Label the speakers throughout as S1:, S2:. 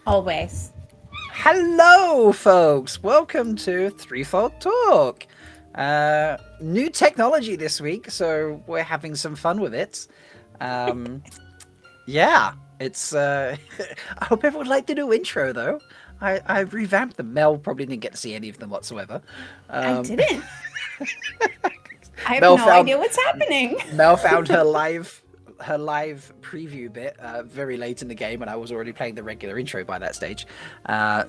S1: Always.
S2: Hello, folks. Welcome to Threefold Talk. New technology this week, so we're having some fun with it. Yeah, it's. I hope everyone liked the new intro, though. I revamped them. Mel probably didn't get to see any of them whatsoever.
S1: I didn't. I have
S2: Mel
S1: no
S2: found-
S1: idea what's happening.
S2: Mel found her live preview bit very late in the game, and I was already playing the regular intro by that stage.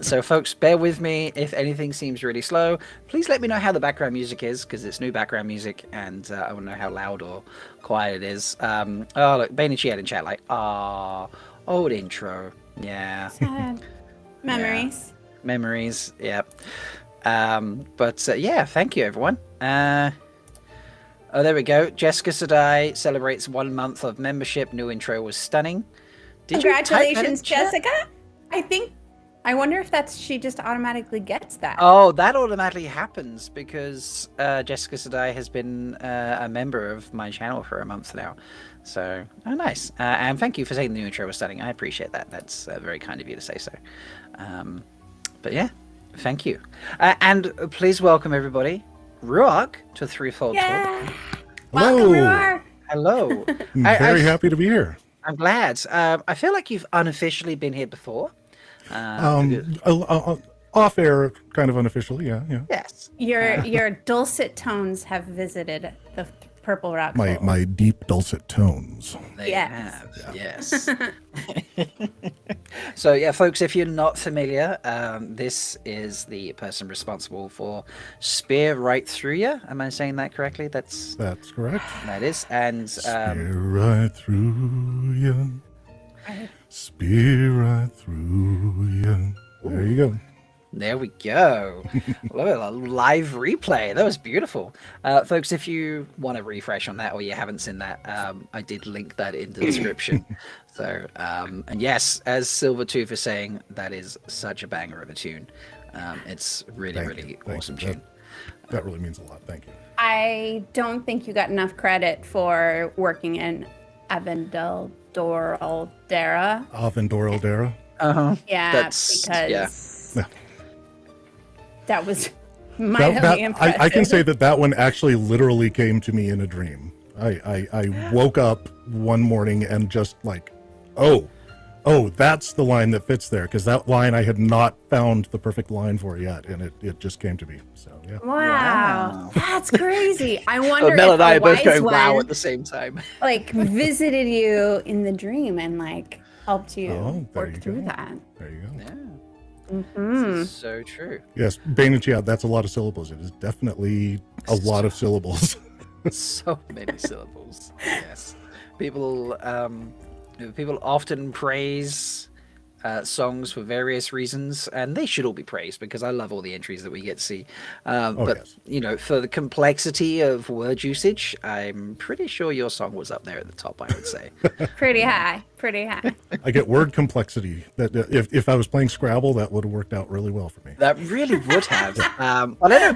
S2: So folks, bear with me if anything seems really slow. Please let me know how the background music is, because it's new background music, and I want to know how loud or quiet it is. Oh look, Bain&Chiad in chat like, old intro. Yeah.
S1: Sad. Memories.
S2: Memories, yeah. But yeah, thank you everyone. Oh, there we go. Jessica Sedai celebrates 1 month of membership. New intro was stunning.
S1: Congratulations, Jessica. I wonder if she just automatically gets that.
S2: Oh, that automatically happens because Jessica Sedai has been a member of my channel for a month now. So, nice. And thank you for saying the new intro was stunning. I appreciate that. That's very kind of you to say so. But yeah, thank you. And please welcome everybody. Rhuarc to Threefold Talk.
S3: Hello.
S1: Welcome, Rhuarc.
S2: Hello.
S3: I'm very happy to be here.
S2: I'm glad. I feel like you've unofficially been here before.
S3: Off air, kind of unofficially, yeah.
S2: Yes.
S1: Your dulcet tones have visited the Purple Rock.
S3: My deep dulcet tones.
S2: They
S1: Yes.
S2: have, yes. So yeah, folks, if you're not familiar, this is the person responsible for Spear Right Through You. Am I saying that correctly? That's
S3: correct.
S2: That is. And
S3: Spear right through you. Spear right through you. There you go.
S2: there we go. Look at that live replay. That was beautiful. Folks, if you want to refresh on that or you haven't seen that, I did link that in the description. So, and yes, as Silvertooth is saying, that is such a banger of a tune. It's really awesome tune.
S3: That really means a lot. Thank you.
S1: I don't think you got enough credit for working in Avendaldera.
S3: Avendaldera.
S1: Yeah,
S2: That's,
S1: because
S3: Yeah.
S1: that was mightily impressive.
S3: I can say that one actually literally came to me in a dream. I woke up one morning and just like, oh, that's the line that fits there, because that line I had not found the perfect line for yet, and it just came to me. So yeah.
S1: Wow, that's crazy. I wonder
S2: Mel
S1: if
S2: and I
S1: a
S2: are both
S1: wise
S2: going wow
S1: one,
S2: at the same time.
S1: like, visited you in the dream and like helped you
S3: Oh, there
S1: work
S3: you
S1: through
S3: go.
S1: that.
S3: There you go.
S2: Yeah.
S1: Hmm.
S2: This is so true.
S3: Yes, Bain&Chiad, that's a lot of syllables. It is definitely a lot of syllables.
S2: So many syllables. Yes. People often praise songs for various reasons, and they should all be praised because I love all the entries that we get to see. But
S3: yes.
S2: you know, for the complexity of word usage, I'm pretty sure your song was up there at the top, I would say.
S1: Pretty high.
S3: I get word complexity. That if I was playing Scrabble, that would have worked out really well for me.
S2: That really would have. I don't know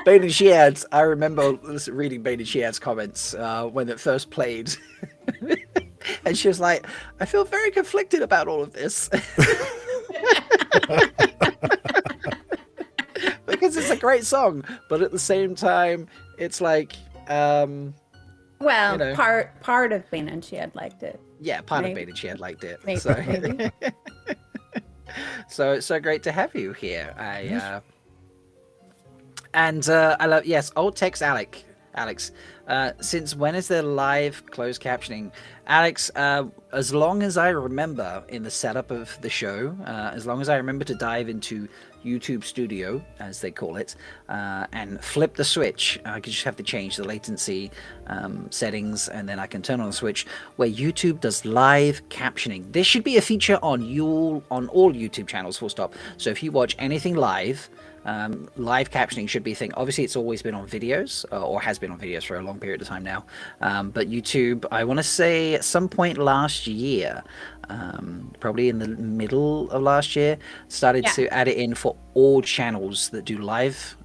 S2: Bain&Chiad's. I remember reading Bain&Chiad's comments when it first played. And she was like, I feel very conflicted about all of this. Because it's a great song, but at the same time, it's like...
S1: Well,
S2: you know.
S1: part of Bain&Chiad liked it.
S2: Yeah, part
S1: Maybe.
S2: of Bain&Chiad liked it.
S1: Maybe.
S2: So it's so great to have you here. I love, yes, old text Alex, since when is there live closed captioning? Alex, as long as I remember in the setup of the show, as long as I remember to dive into YouTube Studio, as they call it, and flip the switch, I just have to change the latency settings, and then I can turn on the switch where YouTube does live captioning. This should be a feature on all YouTube channels, full stop. So if you watch anything live, live captioning should be a thing. Obviously, it's always been on videos, or has been on videos for a long period of time now. But YouTube, I want to say at some point last year, probably in the middle of last year, started to add it in for all channels that do live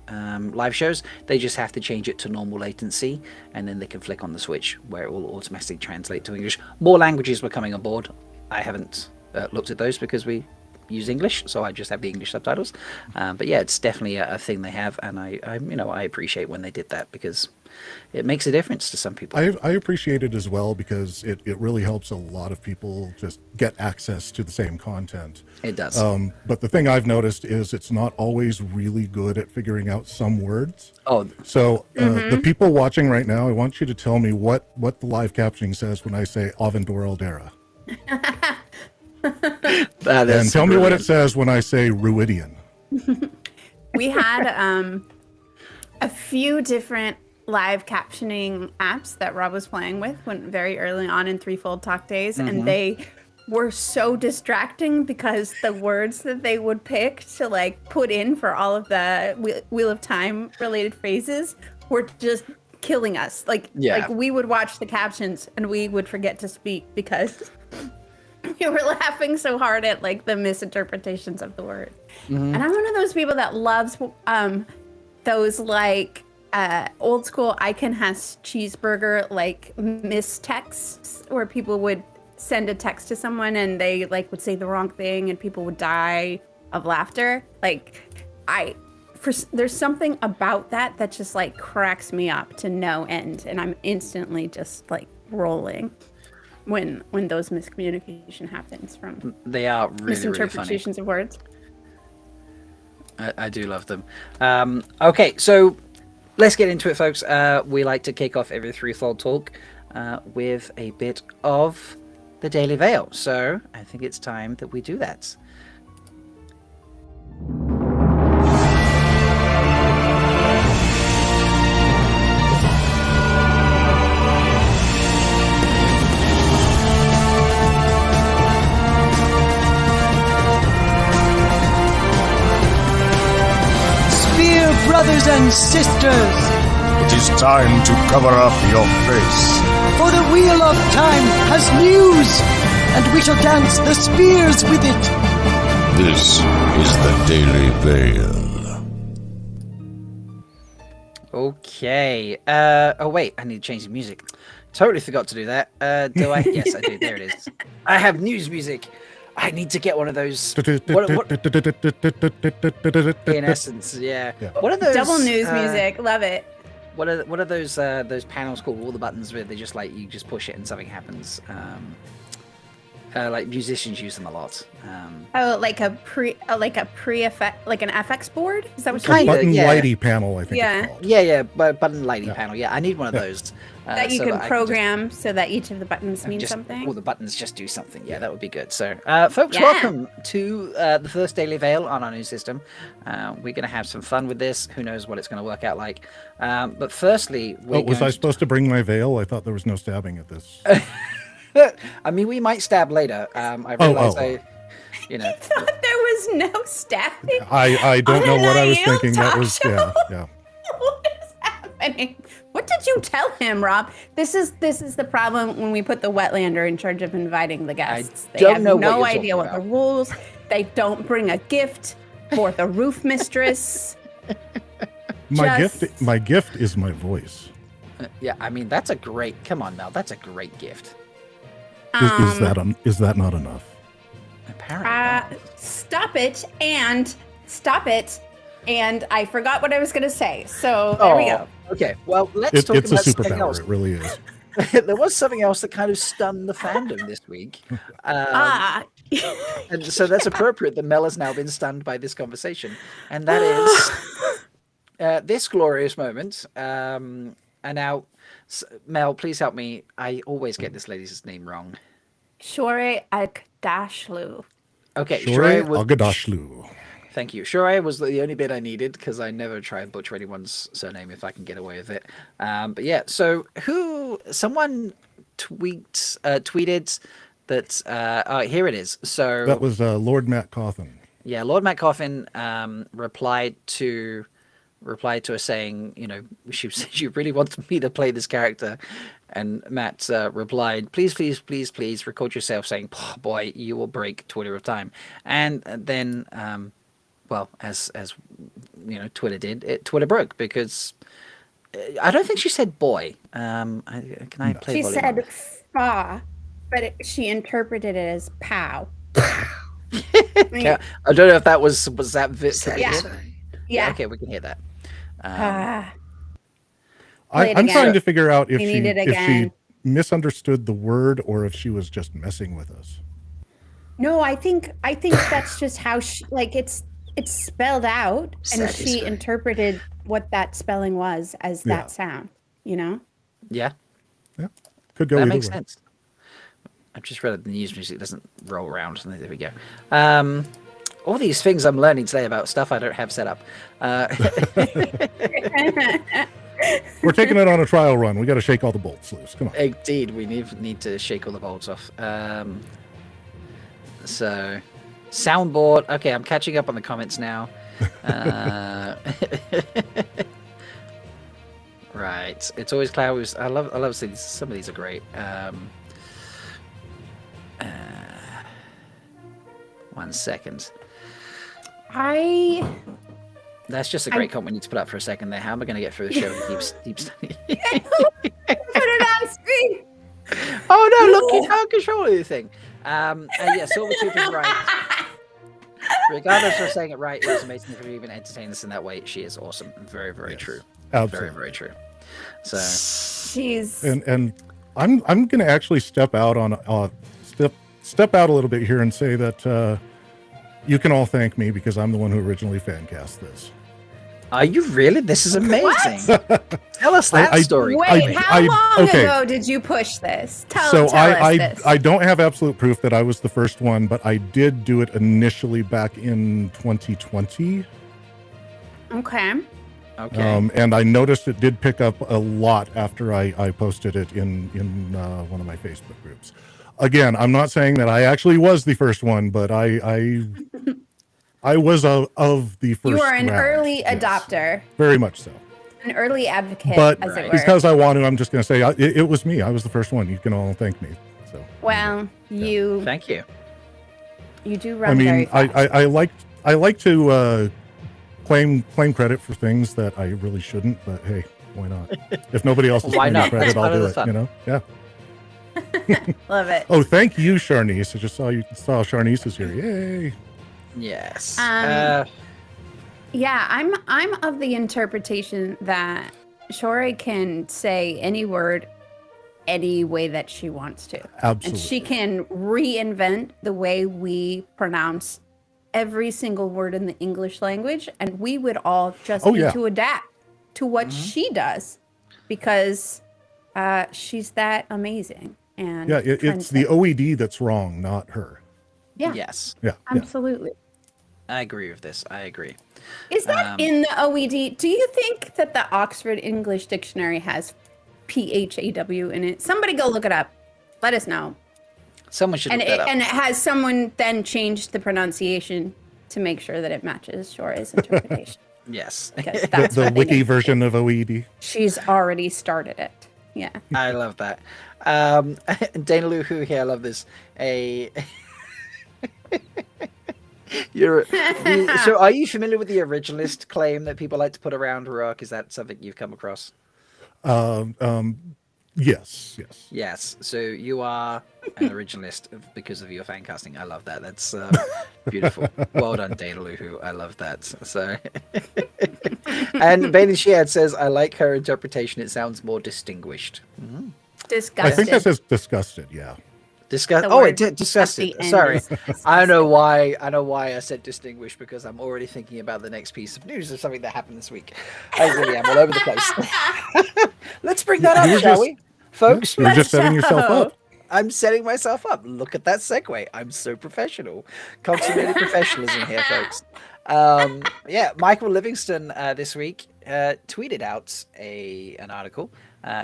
S2: shows. They just have to change it to normal latency, and then they can flick on the switch where it will automatically translate to English. More languages were coming on board. I haven't looked at those because we use English, so I just have the English subtitles. But yeah, it's definitely a thing they have, and I appreciate when they did that because it makes a difference to some people.
S3: I appreciate it as well because it really helps a lot of people just get access to the same content.
S2: It does.
S3: But the thing I've noticed is it's not always really good at figuring out some words.
S2: Oh,
S3: So the people watching right now, I want you to tell me what the live captioning says when I say Avendor Eldera. And tell me what it says when I say Ruidian.
S1: We had a few different live captioning apps that Rob was playing with when very early on in Threefold Talk days, and they were so distracting because the words that they would pick to like put in for all of the Wheel of Time related phrases were just killing us. Like we would watch the captions and we would forget to speak because we were laughing so hard at like the misinterpretations of the word. And I'm one of those people that loves those like old school I Can Has Cheeseburger like mistexts where people would send a text to someone and they like would say the wrong thing and people would die of laughter. Like there's something about that just like cracks me up to no end, and I'm instantly just like rolling when those miscommunication happens from
S2: they are really
S1: misinterpretations
S2: really funny.
S1: of words.
S2: I do love them. Okay, so let's get into it, folks. We like to kick off every Threefold Talk with a bit of the Daily Veil. So I think it's time that we do that.
S4: Brothers and sisters,
S5: it is time to cover up your face.
S4: For the Wheel of Time has news, and we shall dance the spears with it.
S5: This is the Daily Veil.
S2: Okay. Oh wait, I need to change the music. Totally forgot to do that. Do I? Yes, I do. There it is. I have news music. I need to get one of those. What, in essence, yeah. What are those?
S1: Double news music, love it.
S2: What are those panels called? All the buttons where they just like you just push it and something happens. Like musicians use them a lot.
S1: Like a pre-effect, like an FX board. Is that what
S3: Kind
S1: you're
S3: button
S2: yeah.
S3: lighty panel, I think it's called.
S2: Yeah, button lighting panel. Yeah, I need one of those.
S1: that you
S2: so
S1: can
S2: that
S1: program so that each of the buttons mean
S2: just,
S1: something?
S2: All the buttons just do something. Yeah, that would be good. So, folks,
S1: Yeah.
S2: welcome to the first Daily Veil on our new system. We're going to have some fun with this. Who knows what it's going to work out like. But firstly,
S3: Was I supposed to bring my veil? I thought there was no stabbing at this.
S2: I mean, we might stab later. I realize you know.
S1: I thought there was no stabbing.
S3: I don't know
S1: on
S3: what I was
S1: an
S3: thinking. That
S1: talk
S3: was
S1: show.
S3: yeah.
S1: What is happening? What did you tell him, Rob? This is the problem when we put the Wetlander in charge of inviting the guests. They
S2: don't
S1: have
S2: know what
S1: no
S2: you're
S1: idea
S2: talking
S1: what the
S2: about.
S1: rules. They don't bring a gift for the roof mistress.
S3: My
S1: Just-
S3: my gift is my voice.
S2: Yeah, I mean, that's a great. Come on, Mel. That's a great gift.
S3: Is that not enough?
S2: Apparently.
S1: Stop it and I forgot what I was going to say. So there we go.
S2: Okay, well, let's talk
S3: It's a
S2: about something
S3: superpower.
S2: else.
S3: It really is.
S2: There was something else that kind of stunned the fandom this week. And so that's appropriate that Mel has now been stunned by this conversation. And that is this glorious moment. And now, Mel, please help me. I always get this lady's name wrong.
S1: Shore Agdashlu.
S2: Okay,
S3: Shore Agadashlu.
S2: Thank you. Shore was the only bit I needed because I never try and butcher anyone's surname if I can get away with it. But yeah, so someone tweeted that, here it is. So
S3: That was Lord Matt Cawthon.
S2: yeah, Lord Matt Coffin replied to us saying, you know, she really wants me to play this character. And Matt replied, please record yourself saying, oh, boy, you will break Twitter of time. And then, well, as you know, Twitter did, Twitter broke because I don't think she said boy. Can I play
S1: She
S2: volume?
S1: said fa, but she interpreted it as pow.
S2: Yeah, I don't know if that was that.
S1: Yeah. Yeah.
S2: Okay, we can hear that.
S1: Play it
S3: I'm
S1: again.
S3: trying to figure out if
S1: We
S3: she
S1: need it
S3: if she
S1: again.
S3: misunderstood the word or if she was just messing with us.
S1: No, I think that's just how it's spelled out, and she
S2: Satisfying.
S1: interpreted what that spelling was as that sound. You know.
S2: Yeah,
S3: Yeah, could go
S2: that
S3: either
S2: makes
S3: way.
S2: sense. I've just read that the news music doesn't roll around. There we go. All these things I'm learning today about stuff I don't have set up.
S3: We're taking it on a trial run. We got to shake all the bolts loose. Come on.
S2: Indeed, we need to shake all the bolts off. So, soundboard. Okay, I'm catching up on the comments now. Right, it's always clouds. I love these. Some of these are great. One second. That's just a great comment we need to put up for a second there. How am I going to get through the show and keep studying?
S1: Put it on screen.
S2: Oh no! Look, you can't control anything. Yeah, Silvertooth is right. Regardless of saying it right, it was amazing for you even entertain us in that way. She is awesome. Very, very true.
S3: Absolutely.
S2: Very, very true. So
S1: She's
S3: And I'm going to actually step out on step out a little bit here and say that you can all thank me because I'm the one who originally fan cast this.
S2: are you really? This is amazing. Tell us that story.
S1: Wait, how long
S3: okay.
S1: ago did you push this? Tell us this.
S3: I don't have absolute proof that I was the first one, but I did do it initially back in 2020.
S1: Okay.
S2: Okay.
S3: And I noticed it did pick up a lot after I posted it in one of my Facebook groups. Again, I'm not saying that I actually was the first one, but I was of the first.
S1: You are an
S3: round,
S1: early
S3: yes.
S1: adopter,
S3: Very much so.
S1: an early advocate,
S3: But
S1: as it were.
S3: because I want to, I'm just going to say it was me. I was the first one. You can all thank me. So.
S1: Well,
S2: Thank you.
S1: you do run very fast.
S3: I like to claim credit for things that I really shouldn't, but hey, why not? If nobody else is
S2: Why
S3: claiming
S2: not?
S3: credit,
S2: That's
S3: I'll
S2: part of
S3: do
S2: the
S3: it.
S2: fun.
S3: You know, yeah.
S1: Love it.
S3: Oh, thank you, Sharnice. I just saw Sharnice is here. Yay!
S2: Yes.
S1: Yeah, I'm of the interpretation that Shore can say any word any way that she wants to.
S3: Absolutely.
S1: And she can reinvent the way we pronounce every single word in the English language, and we would all just need to adapt to what she does because she's that amazing. And
S3: Yeah, it's the OED that's wrong, not her.
S1: yeah,
S2: Yes.
S3: Yeah.
S1: absolutely.
S2: I agree with this. I agree.
S1: Is that in the OED? Do you think that the Oxford English Dictionary has PHAW in it? Somebody go look it up. Let us know.
S2: Someone should
S1: And
S2: look that up.
S1: and it has someone then changed the pronunciation to make sure that it matches Shore's interpretation.
S2: Yes.
S1: Because that's
S3: The
S1: what they
S3: wiki
S1: need.
S3: version of OED.
S1: She's already started it. Yeah.
S2: I love that. Dana Luhu here, I love this. So are you familiar with the originalist claim that people like to put around Rhuarc? Is that something you've come across?
S3: Yes.
S2: Yes. So you are an originalist because of your fan casting. I love that. That's beautiful. Well done, Dana Luhu. I love that. So, and Bain&Chiad says, I like her interpretation. It sounds more distinguished.
S1: Disgusted.
S3: I think that says disgusted. Yeah.
S2: Disgust.
S1: The
S2: Oh,
S1: word
S2: it did disgusted.
S1: at the end
S2: Sorry,
S1: is
S2: I know why. I know why I said distinguished because I'm already thinking about the next piece of news of something that happened this week. I really am all over the place. Let's bring that up, shall we, folks?
S3: You're just setting yourself up.
S2: I'm setting myself up. Look at that segue. I'm so professional. Consummated professionalism here, folks. Yeah, Michael Livingston this week tweeted out an article.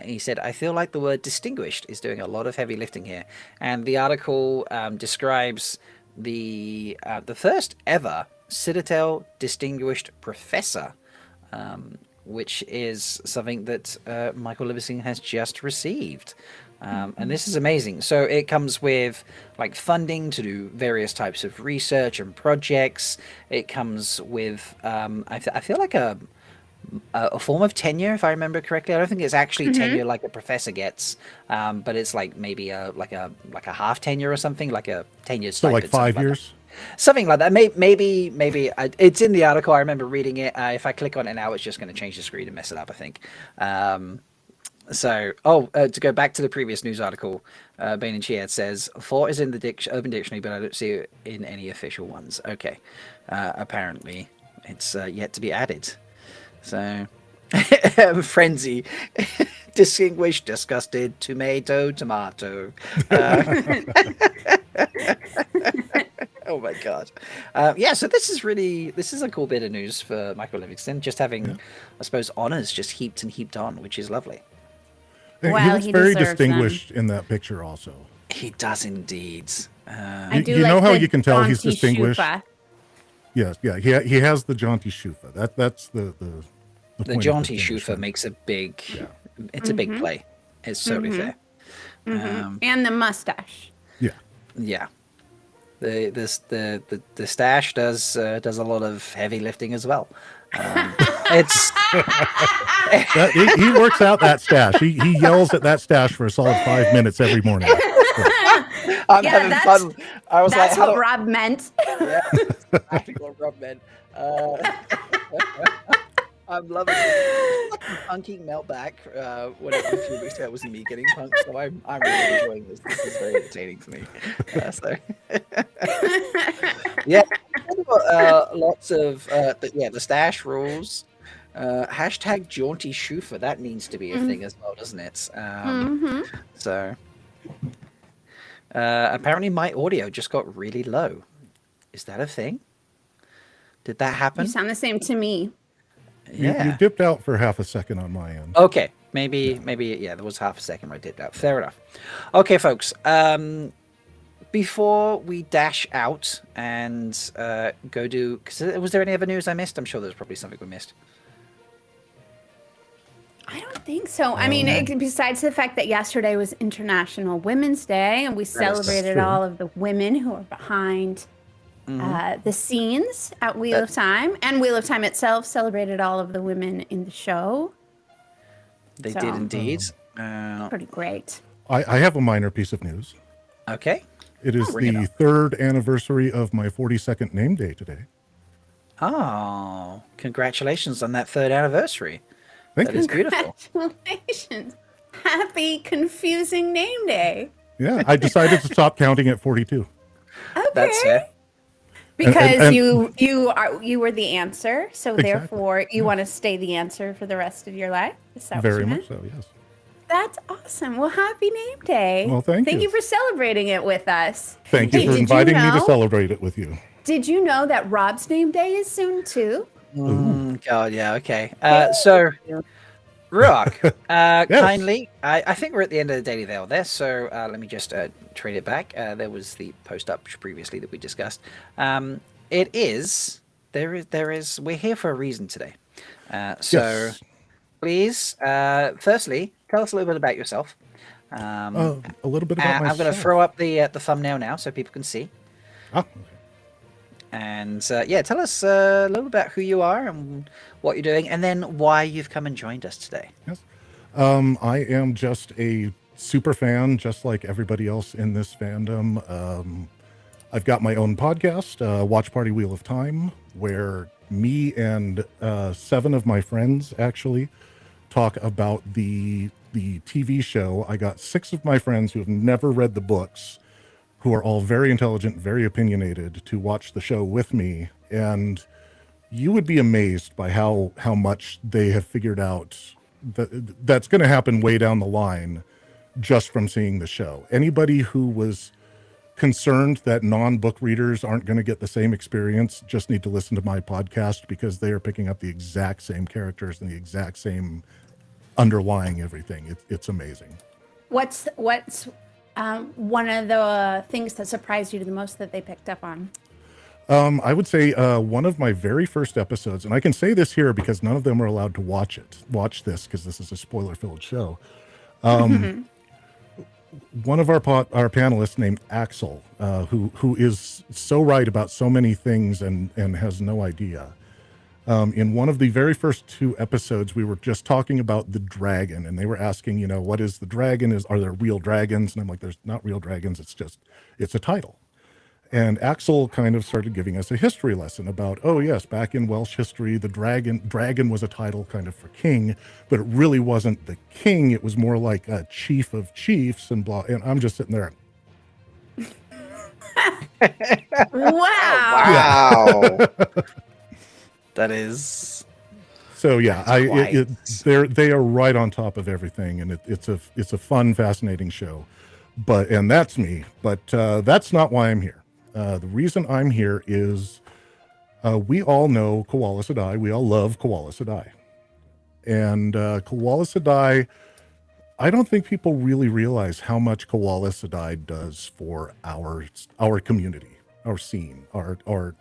S2: He said, I feel like the word distinguished is doing a lot of heavy lifting here. And the article describes the first ever Citadel Distinguished Professor, which is something that Michael Livingston has just received. And this is amazing. So it comes with like funding to do various types of research and projects. It comes with, I feel like a form of tenure, if I remember correctly. I don't think it's actually tenure like a professor gets, but it's like maybe like a half tenure or something, like a tenure
S3: So
S2: stipend.
S3: like 5
S2: something
S3: years.
S2: Something like that. Maybe it's in the article. I remember reading it. If I click on it now, it's just going to change the screen and mess it up, I think. To go back to the previous news article, Bain&Chiad says, "Thought is in the Urban Dictionary, but I don't see it in any official ones." Okay. Apparently, it's yet to be added. So, frenzy. Distinguished, disgusted, tomato. Oh my god. So this is a cool bit of news for Michael Livingston, just having, I suppose, honors just heaped and heaped on, which is lovely.
S3: Well, he looks very distinguished in that picture also.
S2: He does indeed.
S1: I do
S3: you know
S1: like
S3: how
S1: the
S3: you can tell he's
S1: jaunty
S3: distinguished?
S1: shufa.
S3: Yes, yeah, he has the jaunty shufa. That's the
S2: The jaunty shufa makes a big, it's a big play. It's totally fair.
S1: And the mustache.
S2: Yeah. The stash does a lot of heavy lifting as well. It's
S3: he works out that stash. He yells at that stash for a solid 5 minutes every morning.
S2: I'm having fun. I was
S1: that's
S2: like,
S1: what Rob meant.
S2: Yeah, exactly what Rob meant. I'm loving it. Punking Mel back when a few weeks ago it was me getting punked, so I'm really enjoying this. This is very entertaining for me. Lots of the stash rules. Hashtag jaunty shufa, that needs to be a thing as well, doesn't it? So apparently my audio just got really low. Is that a thing? Did that happen?
S1: You sound the same to me.
S2: Yeah.
S3: You dipped out for half a second on my end.
S2: Okay, maybe there was half a second where I dipped out. Fair enough. Okay, folks. Before we dash out and go do, was there any other news I missed? I'm sure there's probably something we missed.
S1: I don't think so. I mean, besides the fact that yesterday was International Women's Day, and we celebrated all of the women who are behind the scenes at Wheel of Time, and Wheel of Time itself celebrated all of the women in the show.
S2: They did indeed.
S1: Pretty great.
S3: I have a minor piece of news.
S2: Okay.
S3: It is the third anniversary of my 42nd name day today.
S2: Oh, congratulations on that third anniversary.
S3: Thank you.
S2: Is beautiful.
S1: Congratulations. Happy confusing name day.
S3: Yeah, I decided to stop counting at 42.
S1: Okay.
S2: That's it.
S1: Because
S3: And-
S1: you were the answer, so therefore you want to stay the answer for the rest of your life. Is that
S3: Very
S1: what you
S3: much
S1: meant?
S3: so, yes.
S1: That's awesome. Well, happy name day.
S3: Well, thank you.
S1: Thank you for celebrating it with us.
S3: Thank you for inviting me to celebrate it with you.
S1: Did you know that Rob's name day is soon too?
S2: God, yeah, okay. So, Rhuarc, kindly, I think we're at the end of the Daily Veil there, so let me just trade it back. There was the post up previously that we discussed. We're here for a reason today.
S3: Yes.
S2: Please, firstly, tell us a little bit about yourself.
S3: A little bit about myself.
S2: I'm going to throw up the thumbnail now so people can see.
S3: Ah, okay.
S2: And tell us a little about who you are and what you're doing, and then why you've come and joined us today.
S3: Yes. I am just a super fan, just like everybody else in this fandom. I've got my own podcast, Watch Party Wheel of Time, where me and 7 of my friends actually talk about the TV show. I got 6 of my friends who have never read the books, who are all very intelligent, very opinionated, to watch the show with me. And you would be amazed by how much they have figured out that's going to happen way down the line just from seeing the show. Anybody who was concerned that non-book readers aren't going to get the same experience just need to listen to my podcast, because they are picking up the exact same characters and the exact same underlying everything. It's amazing.
S1: What's one of the things that surprised you the most that they picked up on?
S3: I would say one of my very first episodes, and I can say this here because none of them are allowed to watch this because this is a spoiler-filled show. One of our panelists named Axel, who is so right about so many things and has no idea. In one of the very first 2 episodes, we were just talking about the dragon, and they were asking, what is the dragon? Are there real dragons? And I'm like, there's not real dragons. It's a title. And Axel kind of started giving us a history lesson about, oh yes, back in Welsh history, the dragon was a title kind of for king, but it really wasn't the king. It was more like a chief of chiefs and blah. And I'm just sitting there.
S1: Wow.
S2: That is.
S3: So yeah,
S2: Quite.
S3: they are right on top of everything, and it's a fun, fascinating show. And that's me. But that's not why I'm here. The reason I'm here is we all know Koala Sedai. We all love Koala Sedai. And Koala Sedai, I don't think people really realize how much Koala Sedai does for our community, our scene, our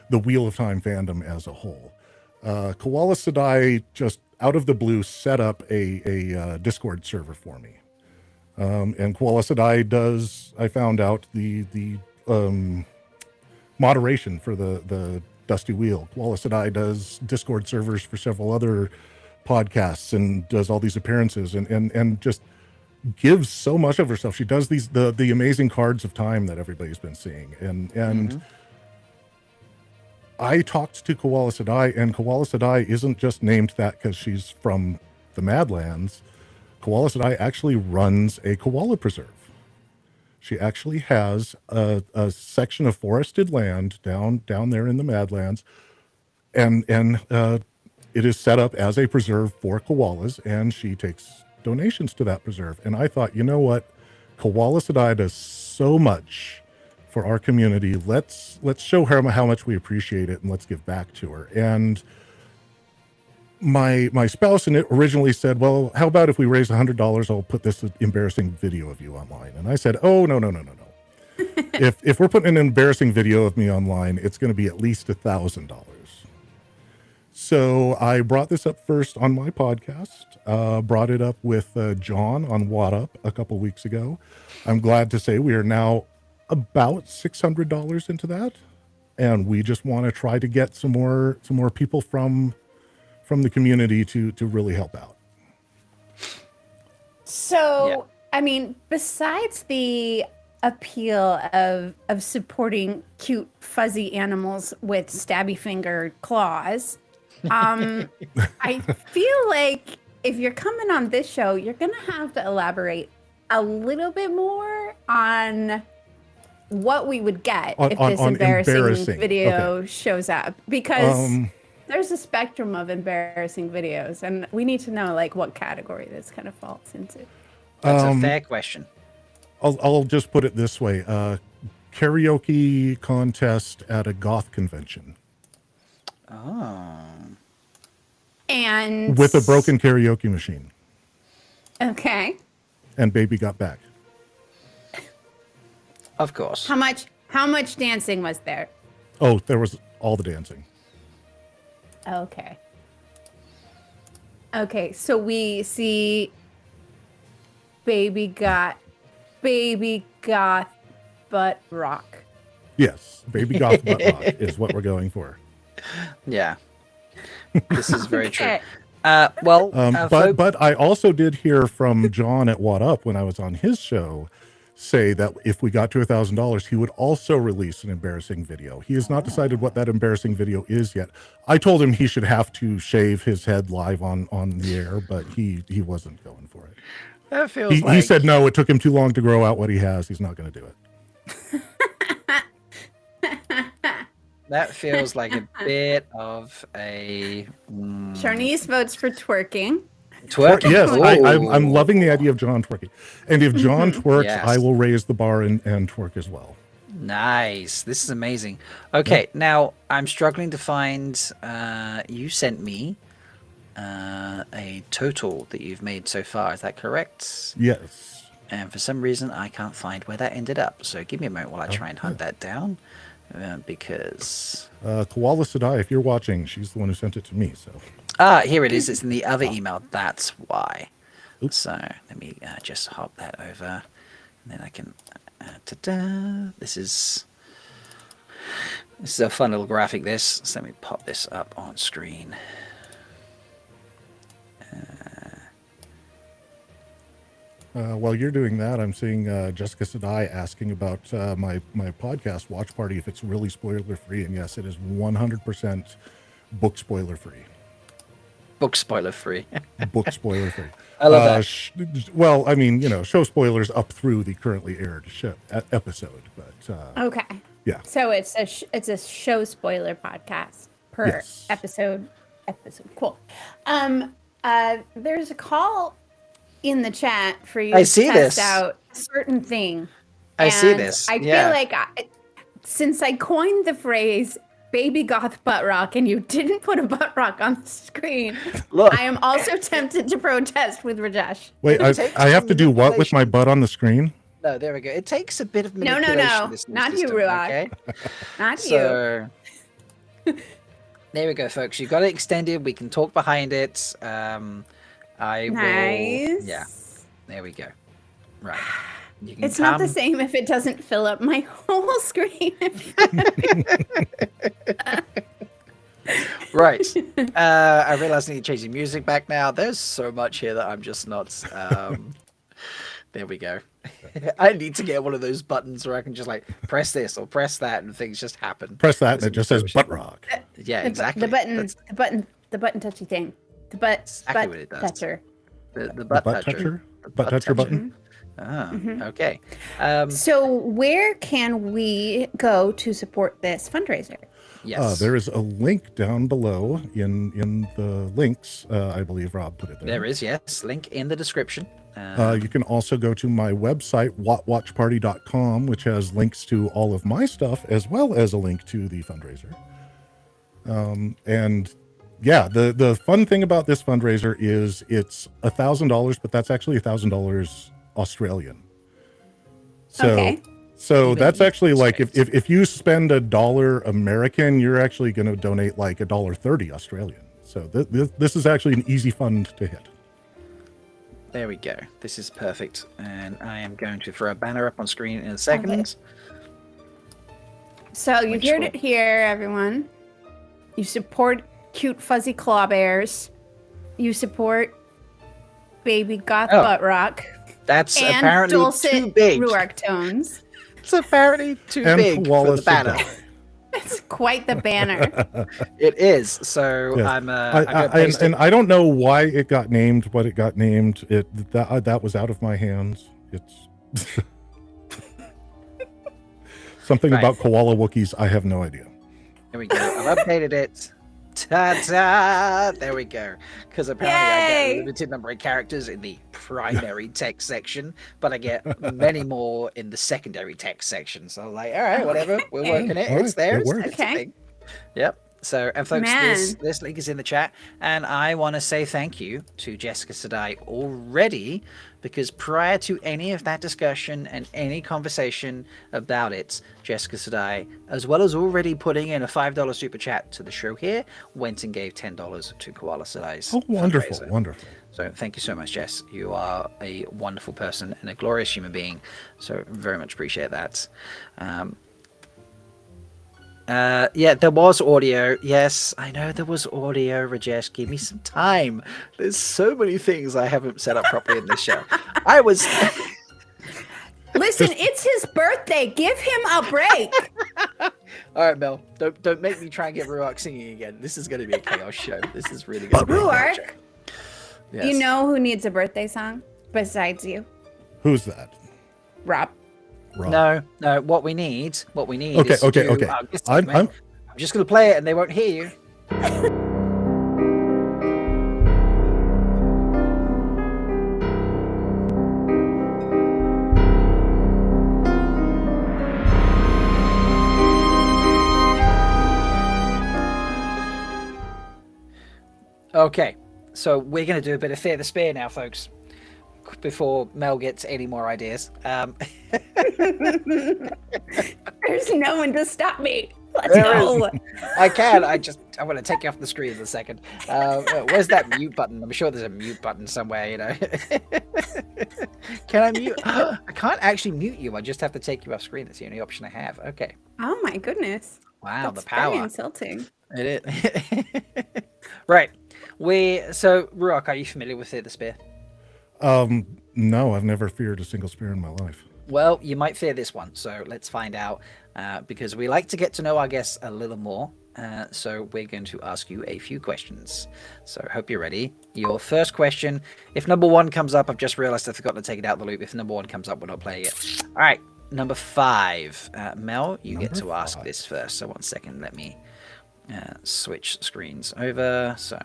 S3: the Wheel of Time fandom as a whole. Koala Sedai just out of the blue set up a Discord server for me. And Koala Sedai does, I found out, the moderation for the Dusty Wheel. Koala Sedai does Discord servers for several other podcasts and does all these appearances and just gives so much of herself. She does the amazing cards of time that everybody's been seeing. And I talked to Koala Sedai, and Koala Sedai isn't just named that because she's from the Madlands. Koala Sedai actually runs a koala preserve. She actually has a section of forested land down there in the Madlands, and it is set up as a preserve for koalas, and she takes donations to that preserve. And I thought, you know what, Koala Sedai does so much for our community. Let's show her how much we appreciate it, and let's give back to her. And my spouse originally said, well, how about if we raise $100, I'll put this embarrassing video of you online. And I said, oh, no. if we're putting an embarrassing video of me online, it's going to be at least $1,000. So I brought this up first on my podcast, brought it up with John on WoT Up a couple weeks ago. I'm glad to say we are now about $600 into that. And we just want to try to get some more people from the community to really help out.
S1: So, I mean, besides the appeal of supporting cute fuzzy animals with stabby finger claws, I feel like if you're coming on this show, you're gonna have to elaborate a little bit more on what we would get if this embarrassing video shows up, because there's a spectrum of embarrassing videos, and we need to know like what category this kind of falls into.
S2: That's a fair question.
S3: I'll just put it this way: karaoke contest at a goth convention.
S2: Oh.
S1: And
S3: with a broken karaoke machine.
S1: Okay.
S3: And baby got back.
S2: Of course.
S1: How much dancing was there?
S3: Oh, there was all the dancing.
S1: Okay. Okay, so we see baby goth butt rock.
S3: Yes, baby goth butt rock is what we're going for.
S2: Yeah. This is very true.
S1: Okay.
S3: But I also did hear from John at WoT Up when I was on his show say that if we got to $1,000, he would also release an embarrassing video. He has not decided what that embarrassing video is yet. I told him he should have to shave his head live on the air, but he wasn't going for it.
S2: That feels
S3: He said no, it took him too long to grow out what he has. He's not going to do it.
S2: That feels like a bit of a...
S1: Charnice votes for twerking.
S2: Twerking?
S3: Yes, I'm loving the idea of John twerking. And if John twerks,
S2: Yes.
S3: I will raise the bar and twerk as well.
S2: Nice. This is amazing. Okay, now I'm struggling to find... you sent me a total that you've made so far. Is that correct?
S3: Yes.
S2: And for some reason, I can't find where that ended up. So give me a moment while I try and hunt that down. Because...
S3: Koala Sedai, if you're watching, she's the one who sent it to me. So.
S2: Here it is. It's in the other email. That's why. Oops. So let me just hop that over. And then I can... ta-da! This is a fun little graphic, this. So let me pop this up on screen.
S3: While you're doing that, I'm seeing Jessica Sedai asking about my podcast, Watch Party, if it's really spoiler-free. And yes, it is 100% book spoiler-free.
S2: Book spoiler free.
S3: Book spoiler-free.
S2: I love that.
S3: Well, I mean, show spoilers up through the currently aired episode. But
S1: Okay.
S3: yeah.
S1: So it's a show spoiler podcast per
S3: Yes.
S1: episode. Cool. There's a call in the chat for you
S2: I
S1: to
S2: see
S1: test
S2: this.
S1: out a certain thing.
S2: I see
S1: And
S2: this.
S1: I
S2: Yeah.
S1: feel like since I coined the phrase "baby goth butt rock" and you didn't put a butt rock on the screen,
S2: Look.
S1: I am also tempted to protest with Rajesh.
S3: Wait, I have to do what with my butt on the screen?
S2: No, there we go. It takes a bit of
S1: No,
S2: manipulation. this new
S1: not you,
S2: system,
S1: Rhuarc.
S2: okay?
S1: Not you.
S2: So there we go, folks. You got it extended. We can talk behind it. I
S1: Nice.
S2: will. Yeah. There we go. Right. You can
S1: It's not the
S2: come.
S1: same if it doesn't fill up my whole screen.
S2: Right. I realize I need to change the music back now. There's so much here that I'm just not. There we go. I need to get one of those buttons where I can just like press this or press that and things just happen.
S3: Press that and it just says butt rock.
S2: Yeah, exactly.
S1: The button,
S2: That's
S1: the button touchy thing. The butt,
S2: exactly
S1: butt
S2: what it does.
S1: toucher.
S2: the butt toucher. The
S3: Butt toucher button.
S2: Ah, okay.
S1: So where can we go to support this fundraiser?
S2: Yes.
S3: There is a link down below in the links. I believe Rob put it there.
S2: There is, yes. Link in the description.
S3: You can also go to my website, wotwatchparty.com, which has links to all of my stuff, as well as a link to the fundraiser. And yeah, the fun thing about this fundraiser is it's $1,000, but that's actually $1,000 Australian. So,
S1: Okay.
S3: so that's actually like if you spend $1 American, you're actually going to donate like $1.30 Australian. So this is actually an easy fund to hit.
S2: There we go. This is perfect. And I am going to throw a banner up on screen in a second.
S1: Okay. So you
S2: Which
S1: heard
S2: one?
S1: it here, everyone. You support cute fuzzy claw bears. You support baby goth
S2: Oh.
S1: butt rock.
S2: That's
S1: And
S2: apparently
S1: dulcet
S2: too big.
S1: Rhuarc tones.
S2: It's apparently too
S3: And
S2: big
S3: Koala
S2: for the banner.
S3: Sedai.
S1: It's quite the banner.
S2: It is. So
S3: Yeah.
S2: I'm gonna paste
S3: and
S2: it.
S3: I don't know why it got named what it got named. That was out of my hands. It's something
S2: Right.
S3: about koala Wookiees. I have no idea.
S2: There we go. I've updated it. Ta-da! There we go. Because apparently I get
S1: Yay!
S2: a limited number of characters in the primary text section, but I get many more in the secondary text section. So I'm like, all right, whatever. We're
S1: Okay.
S2: working it.
S3: All
S2: It's
S3: right,
S2: there.
S3: it
S2: It's,
S3: works.
S2: it's a
S1: Okay.
S2: thing. Yep. So, and folks,
S1: Man.
S2: this link is in the chat, and I want to say thank you to Jessica Sedai already, because prior to any of that discussion and any conversation about it, Jessica Sedai, as well as already putting in a $5 super chat to the show here, went and gave $10 to Koala Sedai's
S3: Oh, wonderful,
S2: fundraiser.
S3: wonderful.
S2: So thank you so much, Jess. You are a wonderful person and a glorious human being. So very much appreciate that. Yeah, there was audio. Yes, I know there was audio, Rajesh. Give me some time. There's so many things I haven't set up properly in this show. I was...
S1: Listen, it's his birthday. Give him a break.
S2: All right, Mel. Don't make me try and get Rhuarc singing again. This is going to be a chaos show. This is really going to be a chaos
S1: Rhuarc,
S2: show. Yes.
S1: you know who needs a birthday song besides you?
S3: Who's that?
S1: Rob.
S3: Rob.
S2: No. What we need.
S3: Okay,
S2: is to
S3: okay,
S2: do
S3: okay.
S2: our guest
S3: I'm
S2: segment. I'm just going to play it, and they won't hear you. Okay, so we're going to do a bit of Fear the Spear now, folks, before Mel gets any more ideas.
S1: There's no one to stop me. Let's
S2: There
S1: go.
S2: I can. I want to take you off the screen in a second. Where's that mute button? I'm sure there's a mute button somewhere, you know. Can I mute? I can't actually mute you. I just have to take you off screen. That's the only option I have. Okay.
S1: Oh my goodness.
S2: Wow,
S1: That's
S2: the power.
S1: very insulting.
S2: It is. Right. So, Rhuarc, are you familiar with Fear the Spear?
S3: No, I've never feared a single spear in my life.
S2: Well, you might fear this one, so let's find out. Because we like to get to know our guests a little more. So we're going to ask you a few questions. So hope you're ready. Your first question, if number 1 comes up, I've just realized I forgot to take it out of the loop. If number 1 comes up, we're not playing it. All right, number 5. Mel, you get to ask this first. So 1 second, let me switch screens over. So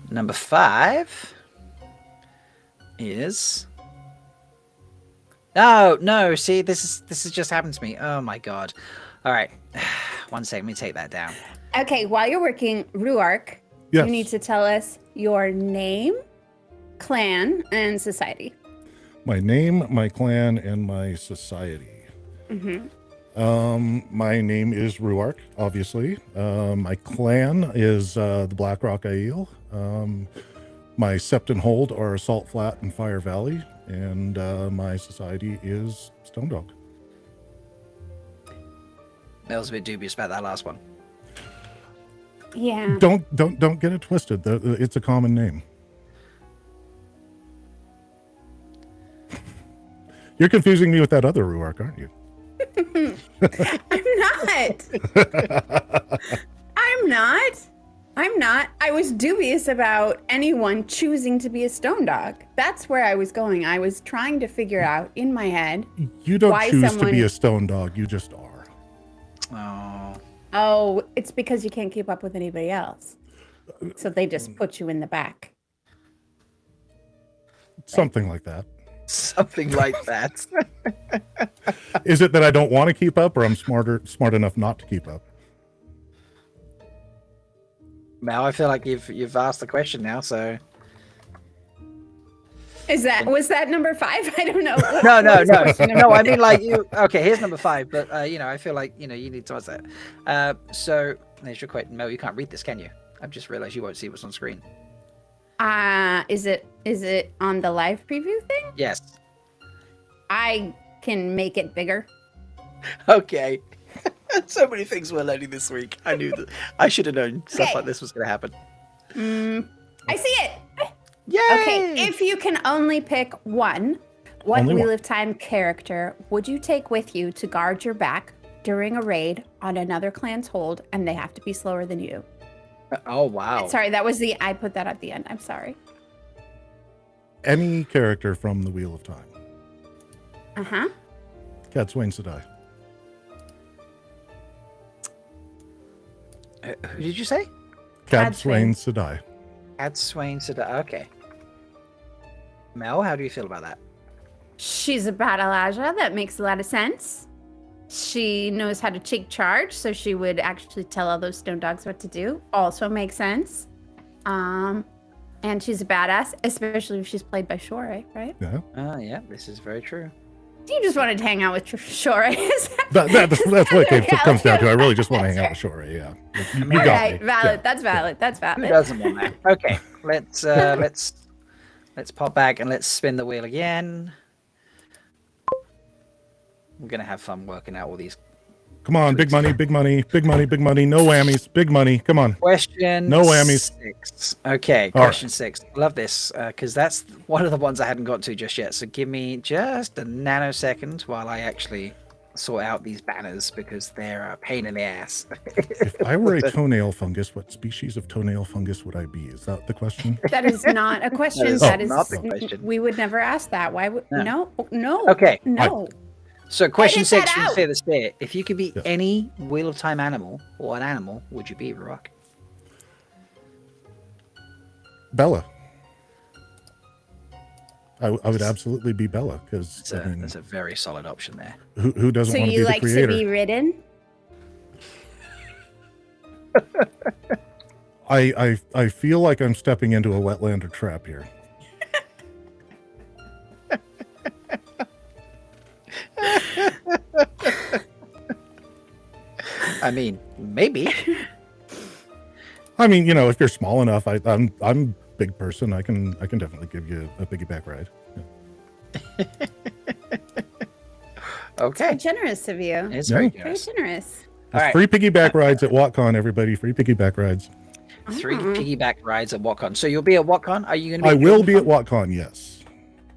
S2: number 5 is... No, see, this has just happened to me. Oh my god. All right. 1 second, let me take that down.
S1: Okay, while you're working, Rhuarc,
S3: Yes.
S1: you need to tell us your name, clan, and society.
S3: My name, my clan, and my society. My name is Rhuarc, obviously. My clan is the Blackrock Aiel. My Sept and Hold are Salt Flat and Fire Valley, and my society is Stone Dog.
S2: Mel's a bit dubious about that last one.
S1: Yeah.
S3: Don't get it twisted. It's a common name. You're confusing me with that other Rhuarc, aren't you?
S1: I'm not. I was dubious about anyone choosing to be a stone dog. That's where I was going. I was trying to figure out in my head.
S3: You don't
S1: why
S3: choose
S1: someone...
S3: to be a stone dog. You just are.
S1: Oh, it's because you can't keep up with anybody else. So they just put you in the back.
S3: Something like that.
S2: Something like that.
S3: Is it that I don't want to keep up, or I'm smart enough not to keep up?
S2: Mel, I feel like you've asked the question now, so...
S1: Was that number 5? I don't know.
S2: No, I mean, like, you... Okay, here's number 5, but, I feel like, you need to answer that. So, there's your question. Mel, you can't read this, can you? I've just realized you won't see what's on screen.
S1: Is it on the live preview thing?
S2: Yes.
S1: I can make it bigger.
S2: Okay. So many things we're learning this week. I knew that. I should have known stuff like this was going to happen.
S1: I see it.
S2: Yay!
S1: Okay, if you can only pick one, what Wheel of Time character would you take with you to guard your back during a raid on another clan's hold, and they have to be slower than you?
S2: Oh, wow.
S1: Sorry, I put that at the end. I'm sorry.
S3: Any character from the Wheel of Time.
S1: Uh-huh.
S3: Cadsuane Sedai.
S2: Who did you say?
S3: Cadsuane Sedai.
S2: Cadsuane Sedai. Okay. Mel, how do you feel about that?
S1: She's a battle Aja. That makes a lot of sense. She knows how to take charge, so she would actually tell all those stone dogs what to do. Also makes sense. And she's a badass, especially if she's played by Shore, right?
S3: Yeah.
S2: Yeah, this is very true.
S1: You just wanted to hang out with Shore.
S3: That's what it comes down to. I really just want to hang out with Shore. Yeah. You got
S1: right,
S3: me.
S1: valid.
S3: Yeah.
S1: That's valid. That's valid.
S2: Who doesn't want that? Okay, let's pop back and let's spin the wheel again. We're gonna have fun working out all these.
S3: Come on, big money, big money, big money, big money. No whammies, big money. Come on.
S2: Question
S3: No whammies.
S2: 6. Okay,
S3: All
S2: question 6. Love this, because that's one of the ones I hadn't got to just yet. So give me just a nanosecond while I actually sort out these banners, because they're a pain in the ass.
S3: If I were a toenail fungus, what species of toenail fungus would I be? Is that the question?
S1: That is not a question.
S2: That is
S1: That
S2: not
S1: is
S2: the question.
S1: We would never ask that. Why would no?
S2: Okay.
S1: No.
S2: So question
S1: Edit
S2: 6
S1: that
S2: from
S1: out.
S2: Fear the Spear. If you could be
S3: Yes.
S2: any Wheel of Time animal, what animal would you be, Rhuarc?
S3: Bella. I would absolutely be Bella, because
S2: That's a very solid option there.
S3: who doesn't
S1: So
S3: want to be
S1: you
S3: the
S1: like to
S3: creator?
S1: be ridden?
S3: I feel like I'm stepping into a Wetlander trap here.
S2: I mean, maybe.
S3: I mean, if you're small enough, I'm a big person. I can definitely give you a piggyback ride. Yeah.
S2: Okay.
S1: Generous of you.
S2: It's
S3: Yeah.
S2: very
S1: Very
S2: generous.
S1: generous.
S2: All right.
S3: Free piggyback rides at WotCon, everybody. Free piggyback rides.
S2: 3 piggyback rides at WotCon. So you'll be at WotCon? Are you going to be?
S3: I will be at WotCon, yes.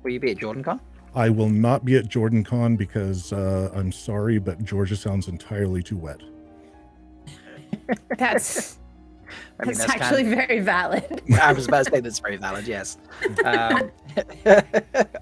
S2: Will you be at JordanCon?
S3: I will not be at JordanCon because I'm sorry, but Georgia sounds entirely too wet.
S1: That's
S2: I mean,
S1: that's actually very valid.
S2: I was about to say that's very valid, yes.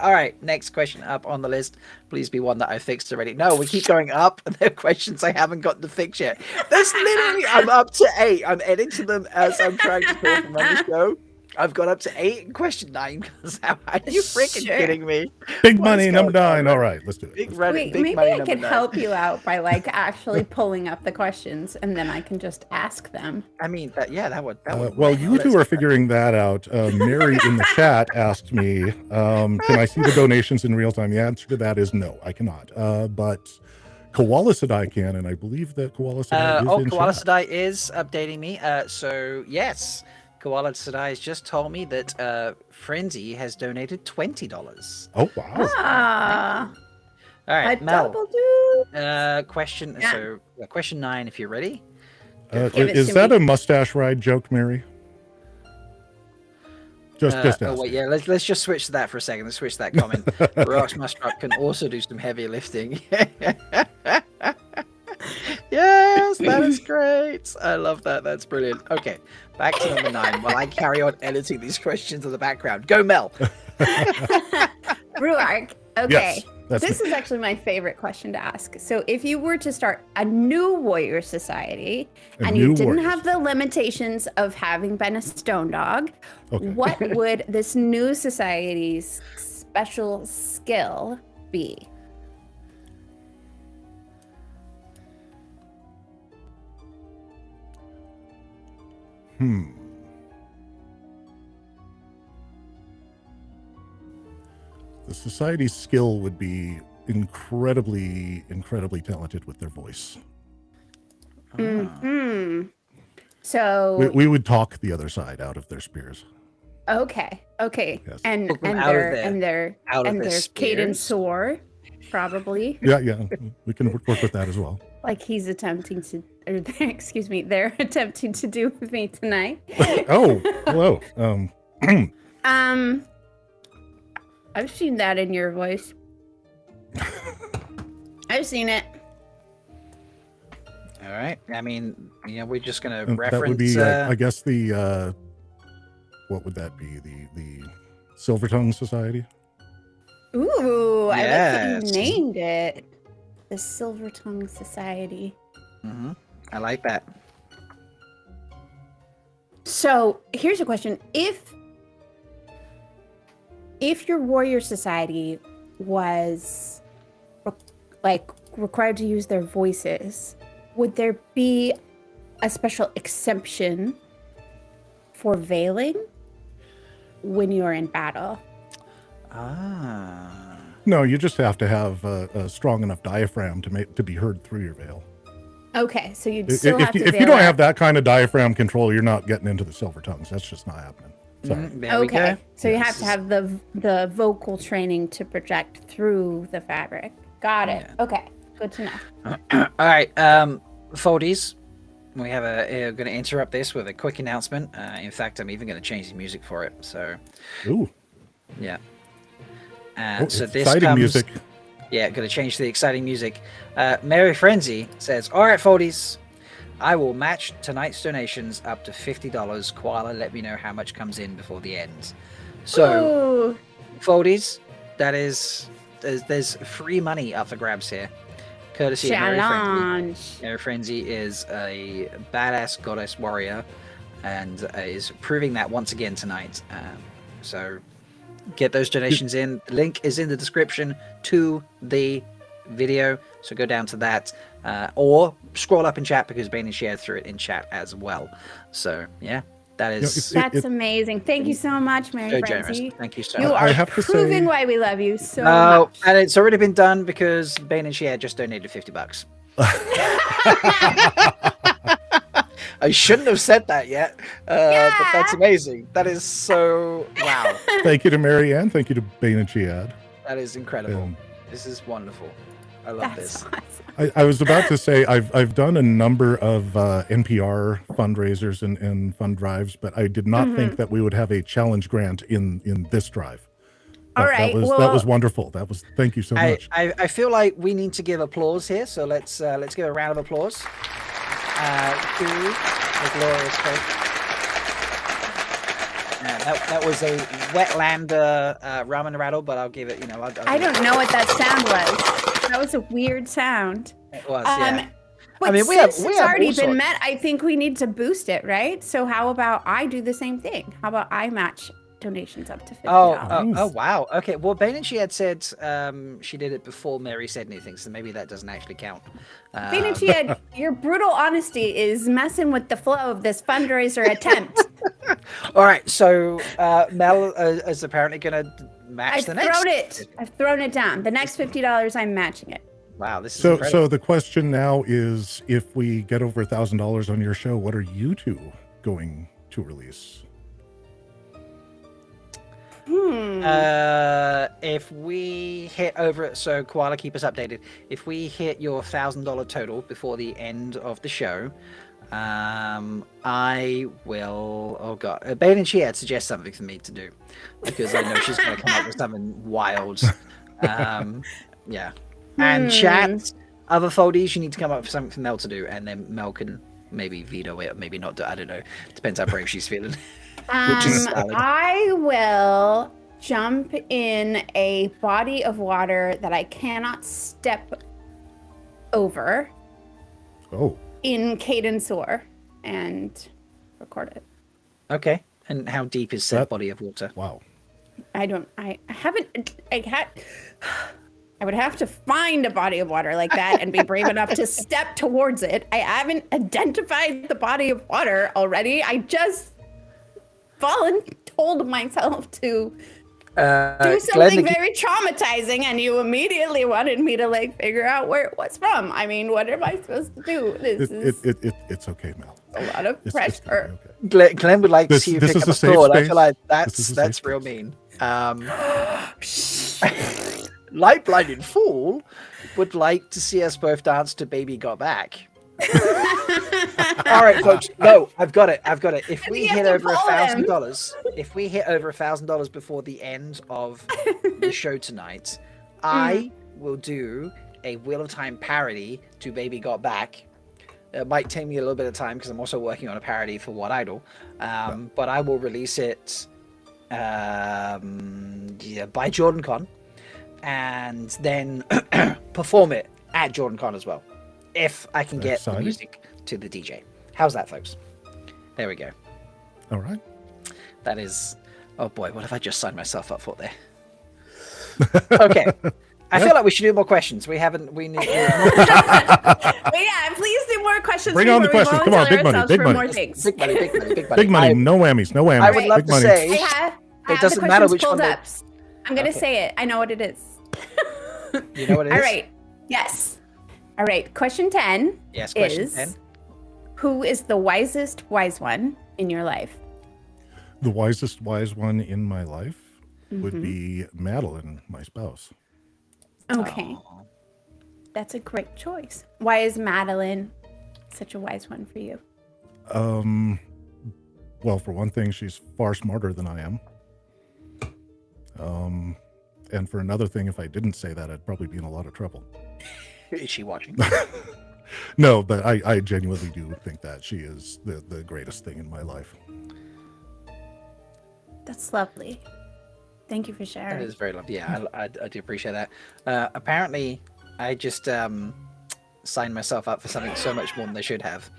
S2: All right, next question up on the list. Please be one that I fixed already. No, we keep going up, and there are questions I haven't gotten to fix yet. That's literally, I'm up to 8. I'm editing them as I'm trying to talk and run the show. I've got up to 8 in question 9. Because how are you freaking kidding me?
S3: Big money, number 9. All right, let's do it.
S2: Big
S1: Maybe
S2: money,
S1: I
S2: number
S1: can
S2: 9.
S1: help you out by like actually pulling up the questions, and then I can just ask them.
S2: I mean, that would.
S3: Well, you two are figuring that out. Mary in the chat asked me, can I see the donations in real time? The answer to that is no, I cannot. But Koala Sedai can, and I believe that Koala Sedai is in
S2: Koala
S3: chat.
S2: Sedai is updating me. So yes, Koala Sedai has just told me that Frenzy has donated $20.
S3: Oh, wow.
S1: Ah,
S2: All right,
S1: a
S2: Mel.
S1: double do.
S2: Question.
S1: Yeah.
S2: So question 9, if you're ready.
S1: Give it
S3: Is
S1: to
S3: that
S1: me.
S3: a mustache ride joke, Mary? Just
S2: Oh
S3: ask.
S2: wait, yeah. Let's just switch to that for a second. Let's switch to that comment. Rhuarc's Muskrat can also do some heavy lifting. Yes, that is great. I love that. That's brilliant. Okay, back to number 9. While I carry on editing these questions in the background, go Mel.
S1: Rhuarc. Okay.
S3: Yes, that's
S1: This
S3: me.
S1: is actually my favorite question to ask. So, if you were to start a new warrior society and you
S3: new
S1: didn't
S3: warrior
S1: have the limitations of having been a stone dog,
S3: Okay.
S1: what would this new society's special skill be?
S3: The society's skill would be incredibly talented with their voice.
S1: So,
S3: We would talk the other side out of their spears.
S1: okay.
S3: Yes.
S1: And
S2: Took them
S1: and
S2: out of
S1: their
S2: their-
S1: and their
S2: out of
S1: and
S2: their
S1: their cadence
S2: spears.
S1: soar, probably.
S3: Yeah, we can work with that as well.
S1: Like he's attempting to, or excuse me, they're attempting to do with me tonight.
S3: Oh, hello.
S1: I've seen that in your voice. I've seen it.
S2: All right. I mean, we're just gonna
S3: that
S2: reference.
S3: would be, I guess, the what would that be? The Silver Tongue Society.
S1: Ooh, I like that
S2: Yes.
S1: you named it. The Silver Tongue Society.
S2: I like that.
S1: So here's a question: If your warrior society was required to use their voices, would there be a special exemption for veiling when you're in battle?
S3: No, you just have to have a strong enough diaphragm to be heard through your veil.
S1: Okay, so you'd still have to
S3: If you
S1: veil
S3: don't
S1: out.
S3: have that kind of diaphragm control, you're not getting into the Silver Tongues. That's just not happening. Sorry.
S2: There we
S1: Okay,
S2: go.
S1: so you have to have the vocal training to project through the fabric. Got it.
S2: Yeah.
S1: Okay, good to know.
S2: All right, Foldies. We have going to interrupt this with a quick announcement. In fact, I'm even going to change the music for it. So,
S3: Ooh.
S2: yeah.
S3: Oh,
S2: So
S3: it's
S2: this
S3: exciting
S2: comes.
S3: music.
S2: Yeah, going to change to the exciting music. Mary Frenzy says, "All right, Foldies, I will match tonight's donations up to $50. Koala, let me know how much comes in before the end." So,
S1: Ooh,
S2: Foldies, that is, there's free money up for grabs here, courtesy of Mary Frenzy.
S1: challenge.
S2: Mary Frenzy is a badass goddess warrior, and is proving that once again tonight. So get those donations in. The link is in the description to the video, so go down to that, or scroll up in chat because Bain&Chiad threw it in chat as well. So yeah, that is
S1: That's amazing. Thank you so much, Mary
S2: so generous.
S1: Frenzy.
S2: Thank you so
S1: You
S2: much.
S1: are
S3: I have to
S1: proving
S3: say-
S1: why we love you so
S2: Oh,
S1: much.
S2: and it's already been done because Bain&Chiad just donated $50. I shouldn't have said that yet, but that's amazing. That is so wow.
S3: Thank you to Mary Ann. Thank you to Bain&Chiad.
S2: That is incredible.
S3: Um,
S2: This is wonderful. I love
S1: That's
S2: this.
S1: awesome.
S3: I was about to say I've done a number of NPR fundraisers and fund drives, but I did not think that we would have a challenge grant in this drive.
S1: All right.
S3: That was wonderful. Thank you so much.
S2: I feel like we need to give applause here, so let's give a round of applause to the glorious folk. That was a Wetlander ramen rattle, but I'll give it.
S1: I don't know what that sound was. That was a weird sound.
S2: It was, yeah.
S1: But
S2: I mean,
S1: since
S2: we
S1: it's
S2: have
S1: already
S2: all
S1: been
S2: sorts.
S1: met, I think we need to boost it, right? So how about I do the same thing? How about I match donations up to $50?
S2: Oh, wow. Okay, well, Bain&Chiad said she did it before Mary said anything, so maybe that doesn't actually count.
S1: Bain&Chiad, your brutal honesty is messing with the flow of this fundraiser attempt.
S2: All right, so Mel is apparently going to match the next.
S1: I've thrown it down. The next $50, I'm matching it.
S2: Wow, this is
S3: So
S2: incredible.
S3: the question now is, if we get over $1,000 on your show, what are you two going to release?
S2: If we hit over, so Koala, keep us updated. If we hit your $1,000 total before the end of the show, I will. Oh god, Bain&Chiad suggests something for me to do because I know she's going to come up with something wild. Yeah, and chat, other foldies, you need to come up with something for Mel to do, and then Mel can maybe veto it, or maybe not. I don't know. Depends how brave she's feeling. Which is valid.
S1: I will jump in a body of water that I cannot step over.
S3: Oh.
S1: In Cadence and record it.
S2: Okay, and how deep is said body of water?
S3: Wow.
S1: I would have to find a body of water like that and be brave enough to step towards it. I haven't identified the body of water already. I just told myself to do something very traumatizing, and you immediately wanted me to figure out where it was from. I mean, what am I supposed to do?
S3: It's okay, Mel.
S1: A lot of pressure.
S2: Okay. Glenn would like to see you pick up a sword. I feel like that's real mean. Light Blinded Fool would like to see us both dance to Baby Got Back. All right, folks. No, I've got it. If we hit over $1,000, before the end of the show tonight, I will do a Wheel of Time parody to Baby Got Back. It might take me a little bit of time because I'm also working on a parody for WoT Idol, but I will release it by JordanCon, and then perform it at JordanCon as well, if I can get the music to the DJ. How's that, folks? There we go.
S3: All right.
S2: That is... Oh boy, what have I just signed myself up for there? Okay. I feel like we should do more questions. We need...
S1: But yeah, please do more questions.
S3: Bring on the questions. Come on, big money.
S2: Big money.
S3: Big money. No whammies. No whammies.
S2: I would love to say...
S1: it doesn't matter which one. I'm going to say it. I know what it is.
S2: You know what it is?
S1: All right. Yes. All right. Question 10
S2: question 10.
S1: Who is the wisest wise one in your life?
S3: The wisest wise one in my life would be Madeline, my spouse.
S1: Okay. That's a great choice. Why is Madeline such a wise one for you?
S3: Well, for one thing, she's far smarter than I am. And for another thing, if I didn't say that, I'd probably be in a lot of trouble.
S2: Is she watching?
S3: No, but I genuinely do think that she is the greatest thing in my life.
S1: That's lovely. Thank you for sharing.
S2: That is very lovely. Yeah, I do appreciate that. Apparently, I just signed myself up for something so much more than they should have.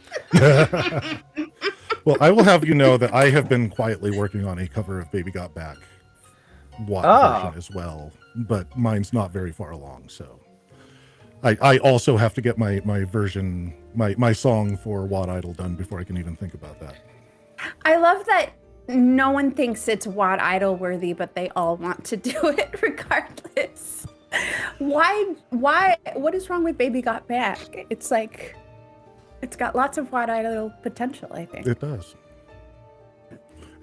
S3: Well, I will have you know that I have been quietly working on a cover of Baby Got Back version as well, but mine's not very far along, so I also have to get my version, my song for WoT Idol done before I can even think about that.
S1: I love that no one thinks it's WoT Idol worthy, but they all want to do it regardless. Why? What is wrong with Baby Got Back? It's like, it's got lots of WoT Idol potential, I think.
S3: It does.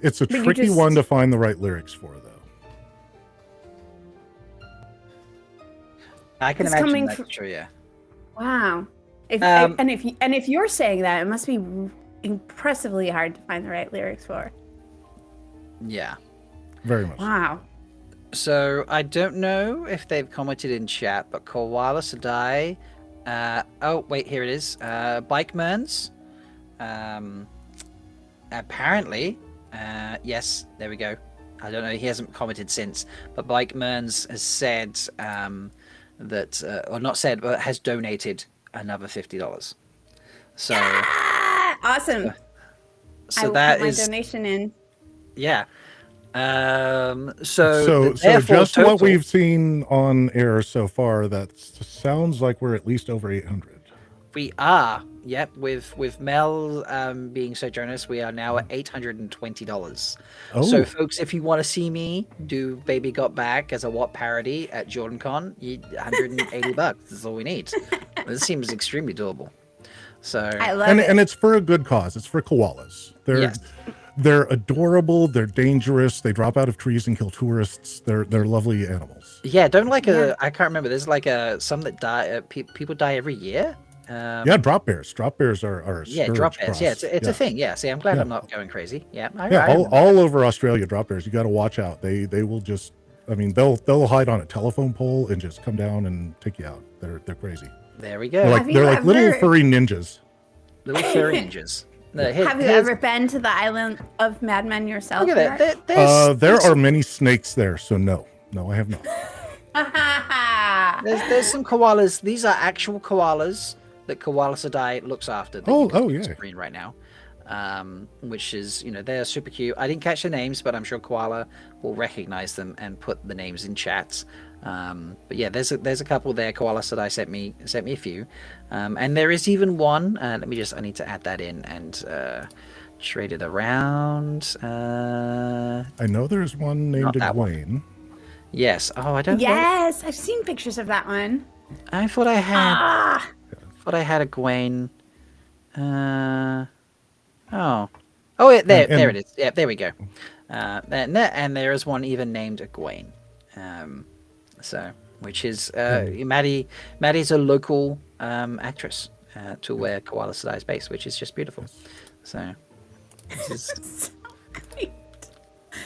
S3: It's a tricky one to find the right lyrics for, though.
S2: I can imagine that's true, yeah.
S1: Wow. If you're saying that, it must be impressively hard to find the right lyrics for.
S2: Yeah.
S3: Very much.
S1: Wow.
S2: So I don't know if they've commented in chat, but Koala Sedai. Oh wait, here it is. Bike Merns. Apparently, yes, there we go. I don't know. He hasn't commented since, but Bike Merns has said that, or not said, but has donated another $50. So
S1: Awesome.
S2: so
S1: I will
S2: that
S1: put my
S2: is
S1: donation in.
S2: yeah.
S3: So
S2: therefore,
S3: just
S2: total,
S3: what we've seen on air so far, that sounds like we're at least over 800.
S2: we are, yep, with Mel being so generous, we are now at $820.
S3: Oh.
S2: So folks, if you want to see me do Baby Got Back as a WoT parody at JordanCon, $180 is all we need. This seems extremely doable. So
S1: I love it.
S3: And it's for a good cause. It's for koalas.
S2: yes.
S3: They're adorable. They're dangerous. They drop out of trees and kill tourists. They're lovely animals.
S2: Yeah, don't like I can't remember. There's like some that die. People die every year.
S3: Yeah, drop bears. Drop bears are a scourge
S2: drop bears.
S3: across.
S2: Yeah, it's a thing. Yeah, see, I'm glad I'm not going crazy. Yeah,
S3: all over Australia, drop bears. You got to watch out. They will just. I mean, they'll hide on a telephone pole and just come down and take you out. They're crazy.
S2: There we go.
S3: They're like little furry ninjas.
S2: Little furry ninjas.
S1: Have you ever been to the island of madmen yourself?
S2: Look at that.
S3: There are many snakes there, so no, I have not.
S2: There's some koalas. These are actual koalas that Koala Sedai looks after.
S3: Yeah.
S2: Screen right now, which is they're super cute. I didn't catch the names, but I'm sure Koala will recognize them and put the names in chats. But yeah, there's a couple there. Koala Sedai sent me a few, and there is even one. I need to add that in and trade it around.
S3: I know there's one named Egwene.
S2: Yes. Oh, I don't.
S1: Yes, I've seen pictures of that one.
S2: I thought I had. Thought I had a Egwene. There it is. Yeah, there we go. And there is one even named Egwene. Which is Maddie's a local actress to where Koala Sedai is based, which is just beautiful. So this is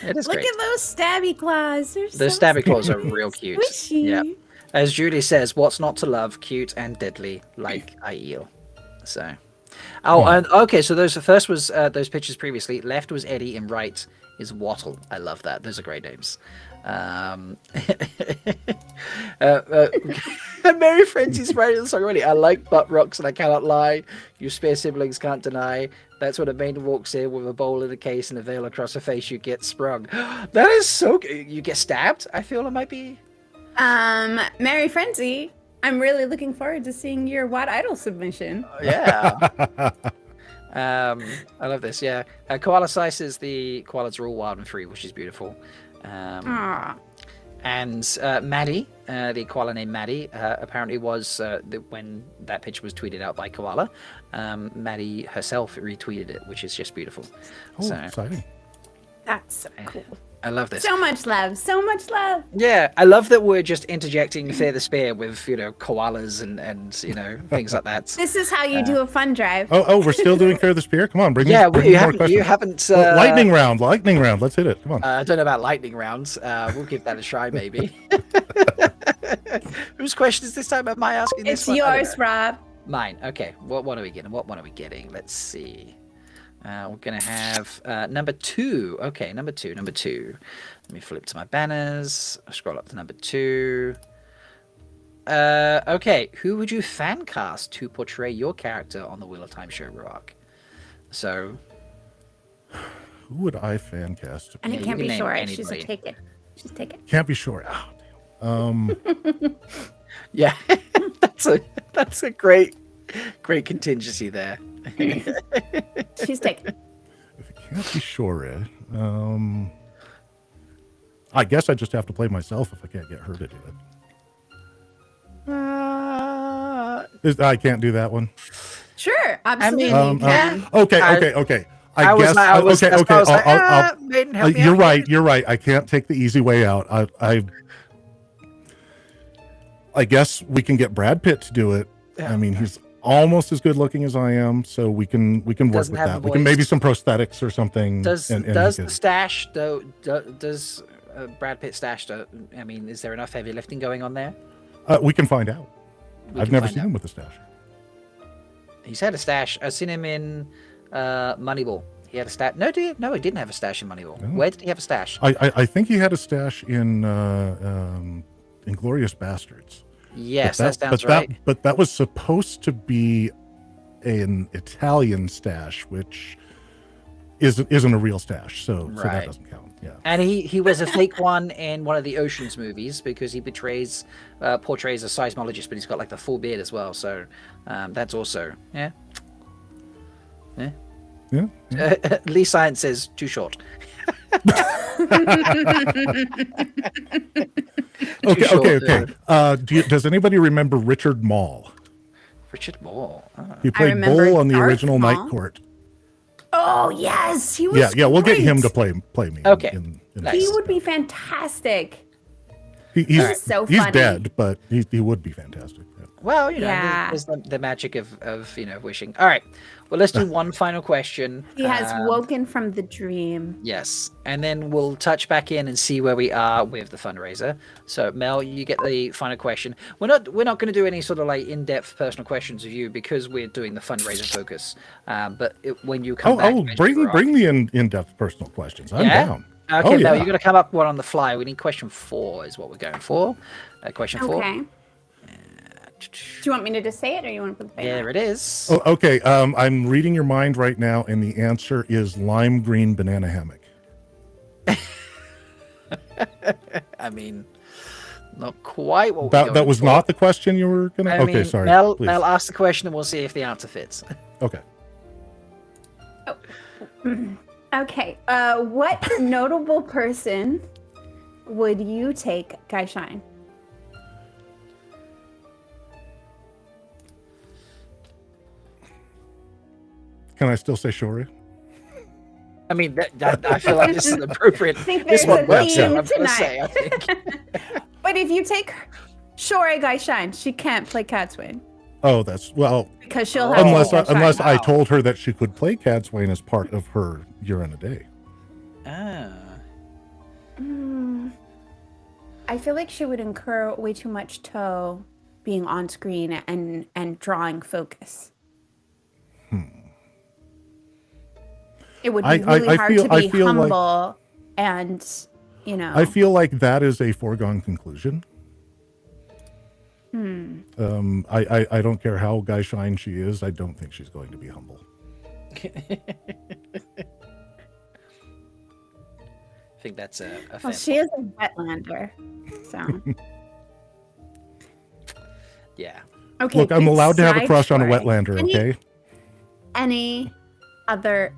S2: it is
S1: Look
S2: great.
S1: at those stabby claws.
S2: Those stabby claws are real cute.
S1: Squishy.
S2: Yeah. As Judy says, what's not to love? Cute and deadly, like a eel. So, and okay. So the first was those pictures previously. Left was Eddie, and right is Wattle. I love that. Those are great names. Mary Frenzy's writing the song already. I like butt rocks and I cannot lie. You spare siblings can't deny. That's when a maiden walks in with a bowl in a case and a veil across her face. You get sprung. That is so good. You get stabbed. I feel it might be.
S1: Mary Frenzy, I'm really looking forward to seeing your WoT Idol submission.
S2: Yeah. I love this. Yeah. Koala Slice is the koalas are all wild and free, which is beautiful. And Maddie, the koala named Maddie, apparently was when that picture was tweeted out by Koala. Maddie herself retweeted it, which is just beautiful.
S3: Oh, exciting!
S1: That's so cool.
S2: I love this.
S1: So much love. So much love.
S2: Yeah, I love that we're just interjecting Fear the Spear with koalas and things like that.
S1: This is how you do a fun drive.
S3: Oh, we're still doing Fear the Spear. Come on, bring
S2: you
S3: more questions.
S2: You haven't.
S3: Lightning round. Let's hit it. Come on.
S2: I don't know about lightning rounds. We'll give that a try, maybe. Whose question is this time? Am I asking this
S1: It's
S2: one?
S1: yours, Rob.
S2: Mine. Okay. What are we getting? What one are we getting? Let's see. We're gonna have number 2. Okay, number two. Let me flip to my banners. I'll scroll up to number 2. Okay, who would you fan cast to portray your character on the Wheel of Time show, Rhuarc? So,
S3: who would I fan cast?
S1: And it can't be short.
S2: anybody.
S1: She's a take it. Just take it.
S3: Can't be short. Oh, damn.
S2: Yeah, that's a great contingency there.
S1: She's taken.
S3: If it can't be Shore, I guess I just have to play myself if I can't get her to do it. I can't do that one.
S1: Sure, absolutely.
S2: you can.
S3: Okay. You're right. I can't take the easy way out. I guess we can get Brad Pitt to do it.
S2: Yeah.
S3: I mean, he's almost as good looking as I am, so we can work with that. We can maybe some prosthetics or something.
S2: Does the stash though? Does Brad Pitt stash? I mean, is there enough heavy lifting going on there?
S3: We can find out.
S2: We
S3: I've
S2: can
S3: never
S2: find
S3: seen
S2: out.
S3: him with a stash.
S2: He's had a stash. I've seen him in Moneyball. He had a stash. No, he didn't have a stash in Moneyball.
S3: No.
S2: Where did he have a stash?
S3: I think he had a stash in Inglourious Bastards.
S2: Yes, that sounds right.
S3: But that was supposed to be an Italian stash, which isn't a real stash, so that doesn't count. Yeah.
S2: And he was a fake one in one of the Oceans movies because he portrays a seismologist, but he's got like the full beard as well. So that's also yeah. Lee Science says too short.
S3: Okay. Does anybody remember Richard Mall?
S2: Richard Mall. Oh.
S3: He played Bull on the
S1: Darth
S3: original
S1: Maul.
S3: Night Court.
S1: Oh yes, he was.
S3: Yeah. We'll get him to
S1: great.
S3: play me.
S2: Okay.
S3: In
S1: He would be fantastic.
S3: He's
S1: so
S3: he's
S1: funny.
S3: dead, but he would be fantastic. Yeah.
S2: Well,
S1: Yeah.
S2: there's the magic of wishing. All right. Well, let's do one final question.
S1: He has woken from the dream.
S2: Yes, and then we'll touch back in and see where we are with the fundraiser. So, Mel, you get the final question. We're not going to do any sort of like in-depth personal questions of you because we're doing the fundraiser focus. But when you come back,
S3: bring the in-depth personal questions. I'm down.
S2: Okay, Mel, you're going to come up one on the fly. We need question 4 is what we're going for. Question 4.
S1: Okay. Do you want me to just say it, or you want to put the
S2: There it is.
S3: Oh, okay. I'm reading your mind right now, and the answer is lime green banana hammock.
S2: I mean, not quite what
S3: That was not the question you were gonna. Okay, sorry.
S2: Mel ask the question, and we'll see if the answer fits.
S3: Okay.
S1: Okay. What notable person would you take Guy Shine?
S3: Can I still say Shori?
S2: I mean, I feel like this is appropriate.
S1: I think
S2: This
S1: there's
S2: one
S1: a
S2: works out,
S1: theme
S2: I'm going to
S1: tonight.
S2: say, I think.
S1: But if you take Shore Guy Shine, she can't play Catswain
S3: Oh, that's well.
S1: because she'll have
S3: Unless I
S2: Wow.
S3: told her that she could play Cadswain as part of her year in a day.
S1: I feel like she would incur way too much toe being on screen and drawing focus. It would be really hard to be humble and,
S3: I feel like that is a foregone conclusion. I don't care how Guy Shine she is. I don't think she's going to be humble.
S2: I think that's a
S1: Well,
S2: fair
S1: she is a Wetlander, so.
S2: Yeah.
S1: Okay.
S3: Look, I'm allowed to have a
S1: besides
S3: crush on a
S1: Shore,
S3: Wetlander, okay?
S1: Any other?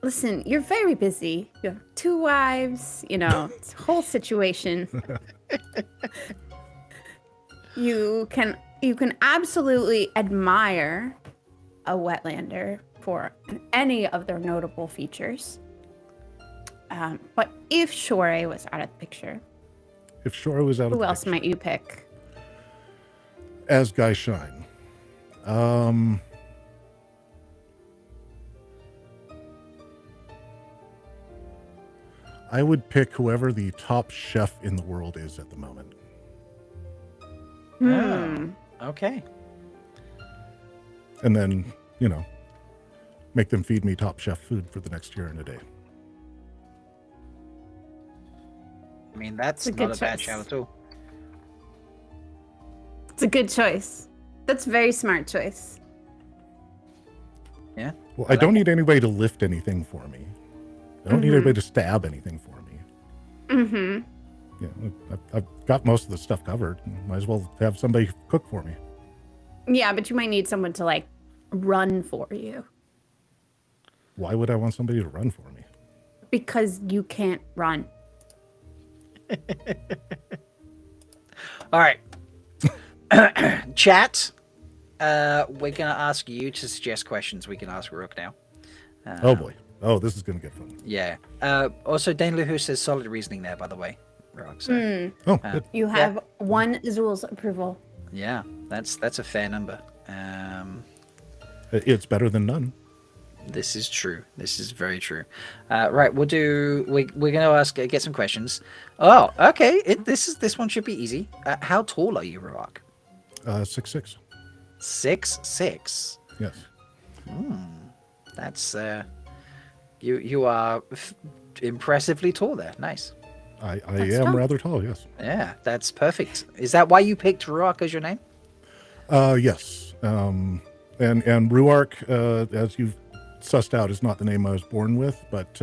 S1: Listen, you're very busy. You have 2 wives. It's a whole situation. You can absolutely admire a Wetlander for any of their notable features. But if Shore was out of the picture,
S3: If Shore was out of
S1: who
S3: the
S1: else
S3: picture.
S1: might you pick?
S3: As Guy Shine. I would pick whoever the top chef in the world is at the moment.
S2: Okay.
S3: And then, make them feed me top chef food for the next year and a day.
S2: I mean, that's
S1: It's a
S2: not
S1: good
S2: a bad
S1: choice.
S2: shout at all.
S1: It's a good choice. That's a very smart choice.
S2: Yeah.
S3: Well, I don't need anybody to lift anything for me. I don't need anybody to stab anything for me.
S1: Mm-hmm.
S3: Yeah, I've got most of the stuff covered. Might as well have somebody cook for me.
S1: Yeah, but you might need someone to like run for you
S3: Why would I want somebody to run for me?
S1: because you can't run.
S2: All right. Chat. We're going to ask you to suggest questions. We can ask Rhuarc now.
S3: Oh boy. Oh, this is going to get fun.
S2: Yeah. Also, Dane Luhu says solid reasoning there, by the way. Rhuarc, so,
S3: Oh, good.
S1: You have one Zool's approval.
S2: yeah, that's a fair number.
S3: It's better than none.
S2: This is true. This is very true. Right, we're going to get some questions. Oh, okay. This one should be easy. How tall are you, Rhuarc?
S3: 6'6".
S2: 6'6".
S3: Yes.
S2: That's you are impressively tall there. Nice.
S3: I am rather tall, yes.
S2: Yeah, that's perfect. Is that why you picked Rhuarc as your name?
S3: Yes. And Rhuarc, as you've sussed out, is not the name I was born with, but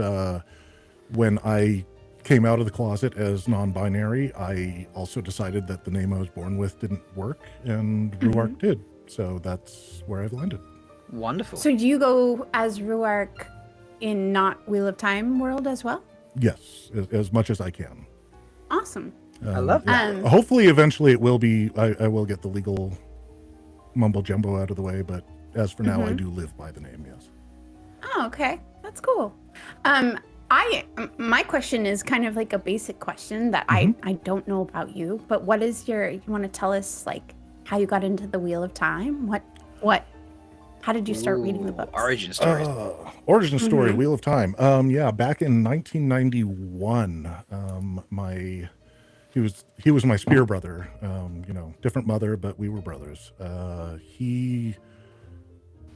S3: when I came out of the closet as non-binary, I also decided that the name I was born with didn't work, and Rhuarc did. So that's where I've landed.
S2: Wonderful.
S1: So do you go as Rhuarc in not Wheel of Time world as well?
S3: Yes, as much as I can.
S1: Awesome.
S2: I love that.
S3: Hopefully, eventually, it will be. I will get the legal mumbo jumbo out of the way, but as for now, I do live by the name. Yes.
S1: Oh, okay. That's cool. My question is kind of like a basic question that I don't know about you, but what is you want to tell us like how you got into the Wheel of Time? How did you start reading the books?
S2: Origin story.
S3: Origin story, Wheel of Time. Yeah, back in 1991, he was my spear brother. Different mother, but we were brothers. He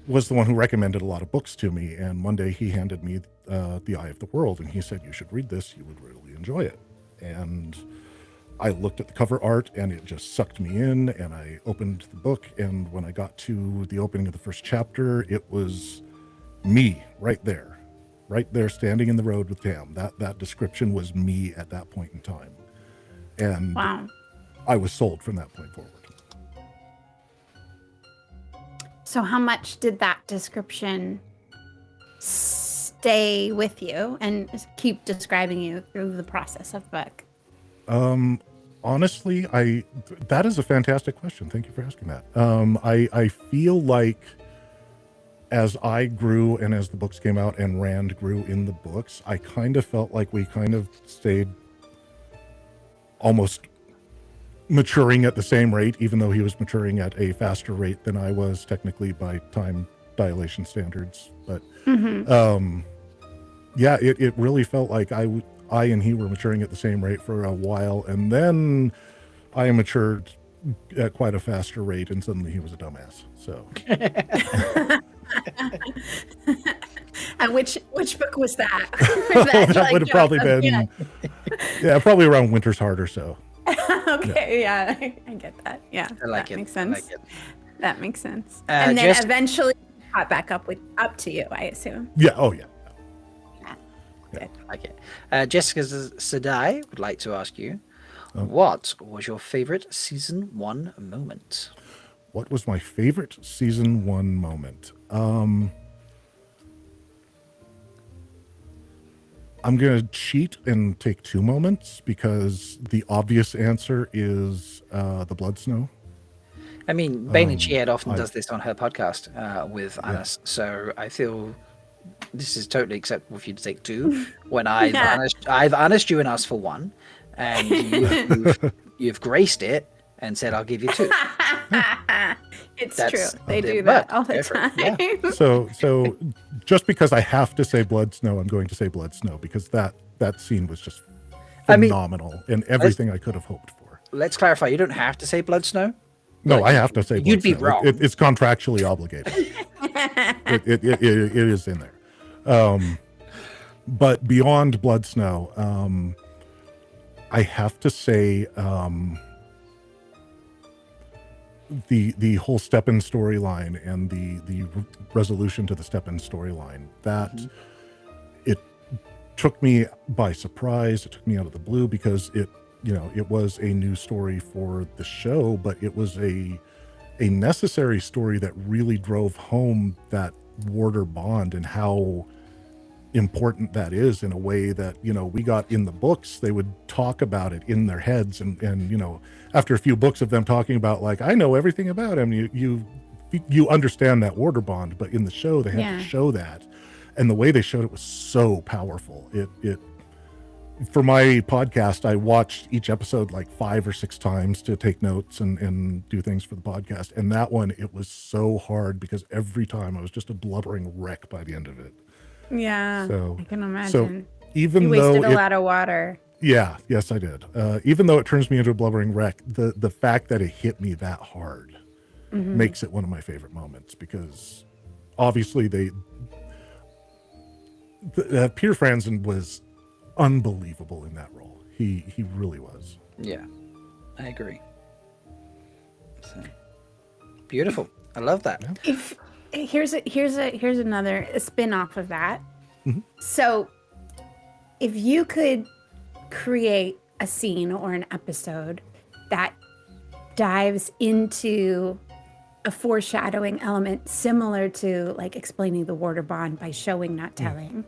S3: was the one who recommended a lot of books to me, and one day he handed me The Eye of the World, and he said, "You should read this. You would really enjoy it." And I looked at the cover art, and it just sucked me in, and I opened the book, and when I got to the opening of the first chapter, it was me right there standing in the road with Tam. That description was me at that point in time. And
S1: Wow.
S3: I was sold from that point forward.
S1: So how much did that description stay with you and keep describing you through the process of the book?
S3: Honestly, that is a fantastic question. Thank you for asking that. I feel like as I grew and as the books came out and Rand grew in the books, I kind of felt like we kind of stayed almost maturing at the same rate, even though he was maturing at a faster rate than I was technically by time dilation standards. But yeah, it really felt like I and he were maturing at the same rate for a while, and then I matured at quite a faster rate, and suddenly he was a dumbass. So,
S1: And which book was that?
S3: that would have probably been, probably around Winter's Heart or so.
S1: Okay, yeah, I get that. Yeah,
S2: I like
S1: that
S2: it.
S1: makes sense.
S2: I like it.
S1: That makes sense. And then
S2: just-
S1: eventually caught back up to you, I assume.
S3: Yeah. Oh, yeah.
S1: Good.
S2: Okay. Jessica Sedai would like to ask you, what was your favorite season 1 moment?
S3: What was my favorite season 1 moment? I'm going to cheat and take 2 moments because the obvious answer is the Blood Snow.
S2: I mean, Bain&Chiad often does this on her podcast with Anas, so I feel this is totally acceptable for you to take 2 when I've honest you and asked for 1, and you've graced it and said I'll give you 2.
S1: It's
S2: That's
S1: true. They
S2: the
S1: do that
S2: book.
S1: all the
S2: Different,
S1: time.
S2: yeah.
S3: So just because I have to say Blood Snow, I'm going to say Blood Snow because that scene was just phenomenal and everything I could have hoped for.
S2: Let's clarify. You don't have to say Blood Snow.
S3: No, I have to say Blood
S2: You'd be
S3: Snow.
S2: wrong.
S3: It's contractually obligated. it is in there. But beyond Blood Snow, I have to say the whole Steppen storyline and the resolution to the Steppen storyline, that it took me by surprise. It took me out of the blue because it was a new story for the show, but it was a necessary story that really drove home that warder bond and how important that is in a way that, we got in the books. They would talk about it in their heads and after a few books of them talking about like, I know everything about him, you understand that warder bond, but in the show, they had to show that. And the way they showed it was so powerful. It, you know, it was a new story for the show, but it was a necessary story that really drove home that warder bond and how important that is in a way that, we got in the books. They would talk about it in their heads and, after a few books of them talking about like, I know everything about him, you understand that warder bond, but in the show, they had to show that. for my podcast, I watched each episode like 5 or 6 times to take notes and do things for the podcast. And that one, it was so hard because every time I was just a blubbering wreck by the end of it.
S1: Yeah,
S3: So
S1: I can imagine.
S3: So even
S1: you
S3: though
S1: wasted a lot of water.
S3: Yeah, yes, I did. Even though it turns me into a blubbering wreck, the fact that it hit me that hard makes it one of my favorite moments, because obviously Peter Franzen was unbelievable in that role. He really was.
S2: Yeah, I agree. So, beautiful. I love that.
S3: Yeah.
S1: Here's another spin-off of that.
S3: Mm-hmm.
S1: So if you could create a scene or an episode that dives into a foreshadowing element similar to like explaining the water bond by showing, not telling,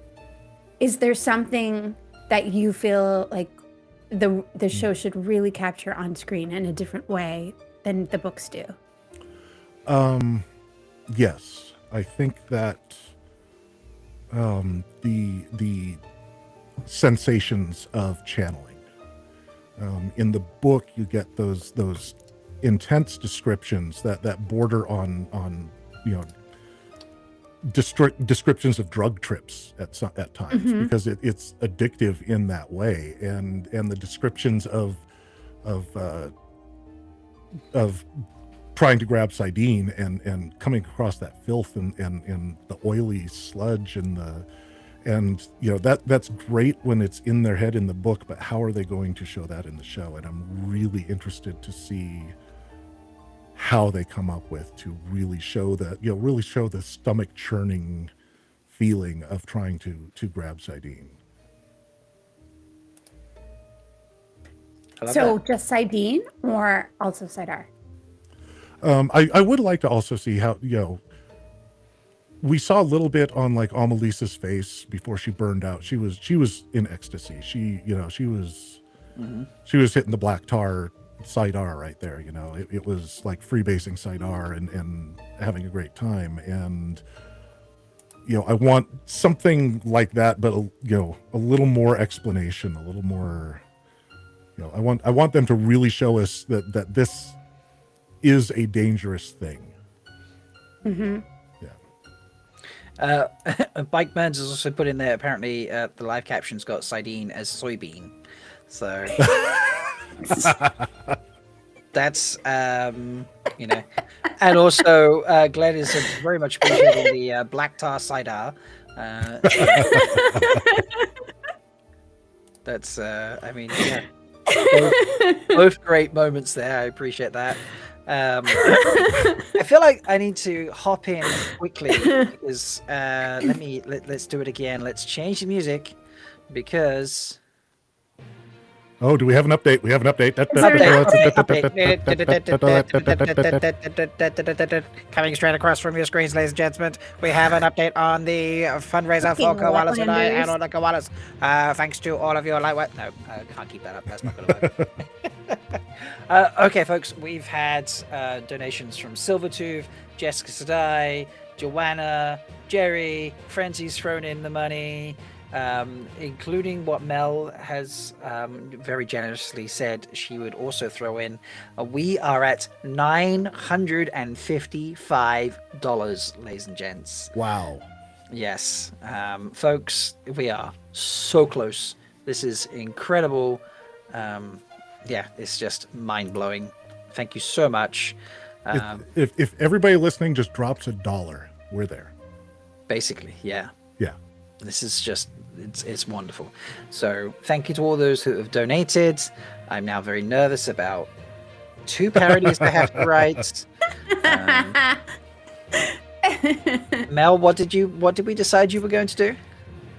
S1: is there something that you feel like the show should really capture on screen in a different way than the books do?
S3: Yes, I think that the sensations of channeling. In the book, you get those intense descriptions that border on descriptions of drug trips at times, because it's addictive in that way, and the descriptions of trying to grab Sidene and coming across that filth and the oily sludge and that's great when it's in their head in the book, but how are they going to show that in the show? And I'm really interested to see how they come up with to really show the stomach churning feeling of trying to grab Sidene.
S1: So that. Just Sidene or also Sidar?
S3: I would like to also see how, we saw a little bit on like Amalisa's face before she burned out. She was in ecstasy. She was hitting the black tar Sidar right there. It was like freebasing Sidar and having a great time. And, I want something like that, but a little more explanation, a little more, I want them to really show us that this is a dangerous thing.
S1: Mm-hmm.
S2: Bike Burns has also put in there, apparently the live caption's got Sidene as soybean, so that's and also Glenn is very much appreciating the black tar Sidar. That's both great moments there. I appreciate that. I feel like I need to hop in quickly because let's do it again. Let's change the music because
S3: do we have an update? We have an update.
S2: Coming straight across from your screens, ladies and gentlemen, we have an update on the fundraiser for Koala Sedai and all the koalas. Thanks to all of your light work. No, I can't keep that up. That's not going to work. Okay, folks, we've had donations from Silvertooth, Jessica Sedai, Joanna, Jerry, Frenzy's thrown in the money, including what Mel has very generously said she would also throw in. We are at $955, ladies and gents.
S3: Wow.
S2: Yes, folks, we are so close. This is incredible. It's just mind-blowing. Thank you so much.
S3: If everybody listening just drops $1, we're there.
S2: Basically, yeah.
S3: Yeah.
S2: This is just, it's wonderful. So thank you to all those who have donated. I'm now very nervous about 2 parodies I have to write. Mel, what did we decide you were going to do?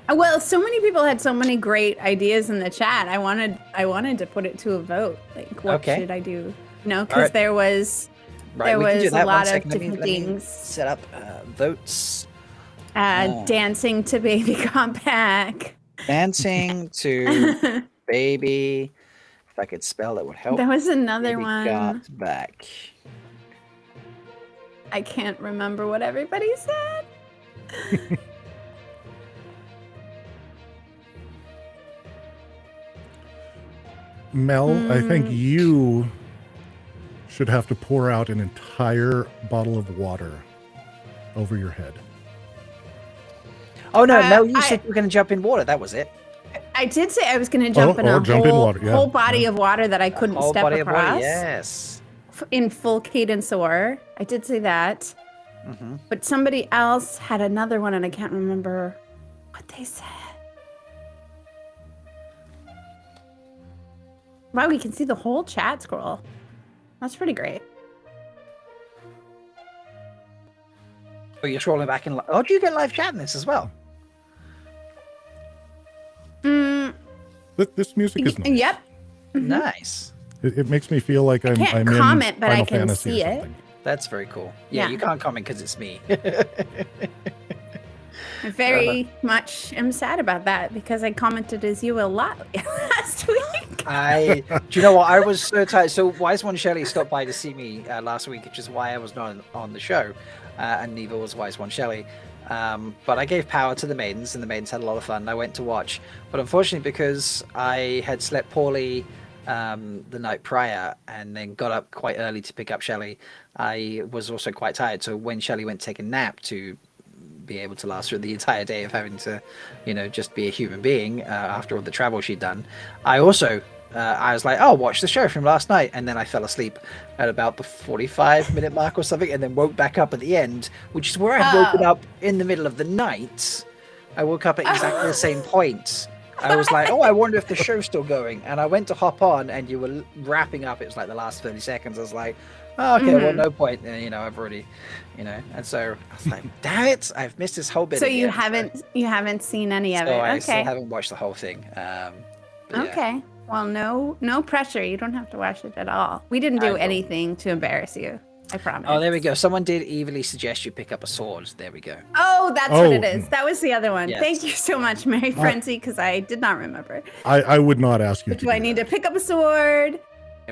S1: Well, so many people had so many great ideas in the chat. I wanted to put it to a vote. Like, what should I do? Because there was a lot of different things.
S2: Set up votes.
S1: Dancing to Baby Got Back.
S2: Dancing to Baby. If I could spell, that would help.
S1: There was another
S2: Baby
S1: one.
S2: Got Back.
S1: I can't remember what everybody said.
S3: Mel, I think you should have to pour out an entire bottle of water over your head.
S2: Oh no, Mel, you said you were going to jump in water. That was it.
S1: I did say I was going to jump in a whole body of water that I couldn't step
S2: body
S1: across.
S2: Of water, yes.
S1: In full cadence or I did say that. But somebody else had another one and I can't remember what they said. Wow, we can see the whole chat scroll. That's pretty great.
S2: Oh, you're scrolling back in. Oh, do you get live chat in this as well?
S3: This music is nice.
S1: Yep.
S2: Nice.
S3: It makes me feel like I'm
S1: can't
S3: in
S1: comment, but
S3: Final
S1: I can
S3: Fantasy
S1: see
S3: or
S1: it.
S3: something.
S2: That's very cool. Yeah, you can't comment because it's me.
S1: I very much am sad about that because I commented as you a lot last week.
S2: Do you know what? I was so tired. So One Shelly stopped by to see me last week, which is why I was not on the show, and neither was One Shelly. But I gave power to the maidens, and the maidens had a lot of fun. I went to watch, but unfortunately, because I had slept poorly the night prior and then got up quite early to pick up Shelly, I was also quite tired. So when Shelly went to take a nap to be able to last through the entire day of having to, just be a human being after all the travel she'd done, I also I was like, oh, watch the show from last night, and then I fell asleep at about the 45-minute mark or something, and then woke back up at the end, which is where I'd woken up in the middle of the night. I woke up at exactly the same point. I was like, oh, I wonder if the show's still going, and I went to hop on, and you were wrapping up. It was like the last 30 seconds. I was like, oh, okay, well, no point. I've already, and so I was like, damn it, I've missed this whole bit.
S1: So you haven't seen any of it.
S2: I
S1: Okay.
S2: still haven't watched the whole thing.
S1: Okay. Well, no pressure. You don't have to watch it at all. We didn't do anything to embarrass you. I promise.
S2: Oh, there we go. Someone did evilly suggest you pick up a sword. There we go.
S1: Oh, that's what it is. That was the other one.
S2: Yes.
S1: Thank you so much, Mary Frenzy, because I did not remember.
S3: I would not ask you to
S1: Do I need to pick up a sword,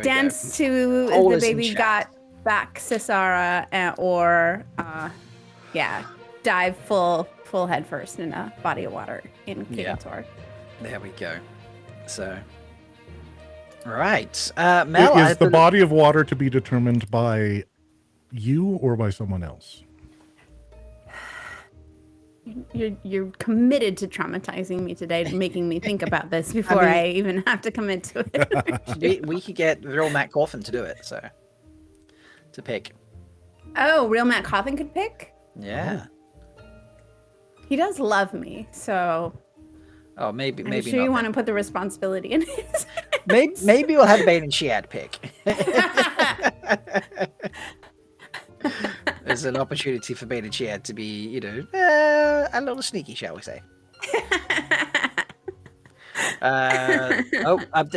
S1: dance to The Baby Got Back Sisara, or dive full head first in a body of water in Cadence War.
S2: There we go. So, right. Mel,
S3: is the body of water to be determined by you or by someone else?
S1: You're committed to traumatizing me today, making me think about this before I even have to commit to it.
S2: we could get real Matt Coffin to do it, so to pick.
S1: Oh, real Matt Coffin could pick?
S2: Yeah.
S1: He does love me, so.
S2: Oh, maybe
S1: I'm sure you want to put the responsibility in his hands.
S2: Maybe we'll have Bain&Chiad pick. There's an opportunity for Bain&Chiad to be, a little sneaky, shall we say?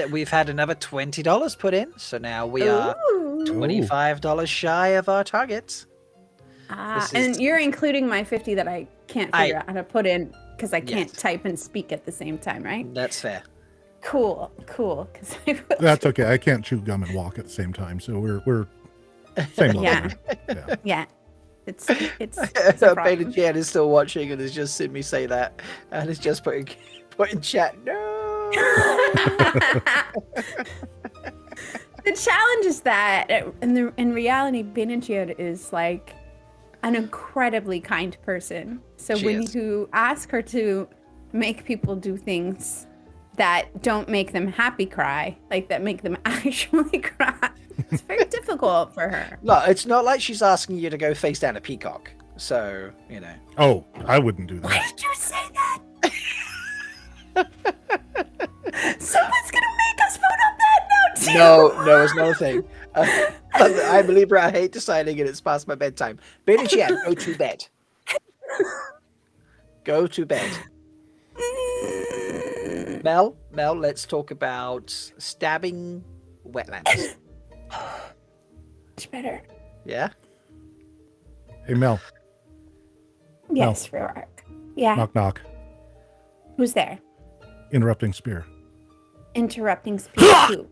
S2: We've had another $20 put in, so now we are $25 shy of our target.
S1: And you're including my 50 that I can't figure out how to put in because I can't type and speak at the same time, right?
S2: That's fair.
S1: Cool.
S3: That's okay. I can't chew gum and walk at the same time, so we're same level.
S1: Yeah. It's a problem.
S2: Bain&Chiad is still watching and has just seen me say that, and is just putting chat. No.
S1: The challenge is that in reality, Bain&Chiad is like an incredibly kind person. So when you ask her to make people do things that don't make them happy cry, like that make them actually cry, it's very difficult for her.
S2: No, it's not like she's asking you to go face down a peacock. So,
S3: Oh, I wouldn't do that.
S1: Why did you say that? Someone's gonna make us vote on that now too.
S2: No, it's not a thing. I'm a Libra. I hate deciding, and it's past my bedtime. Bain&Chiad, go to bed. Go to bed. Mel, let's talk about stabbing wetlands.
S1: Much better.
S2: Yeah?
S3: Hey, Mel.
S1: Yes, Rhuarc. Yeah.
S3: Knock, knock.
S1: Who's there?
S3: Interrupting spear.
S1: Interrupting spear who?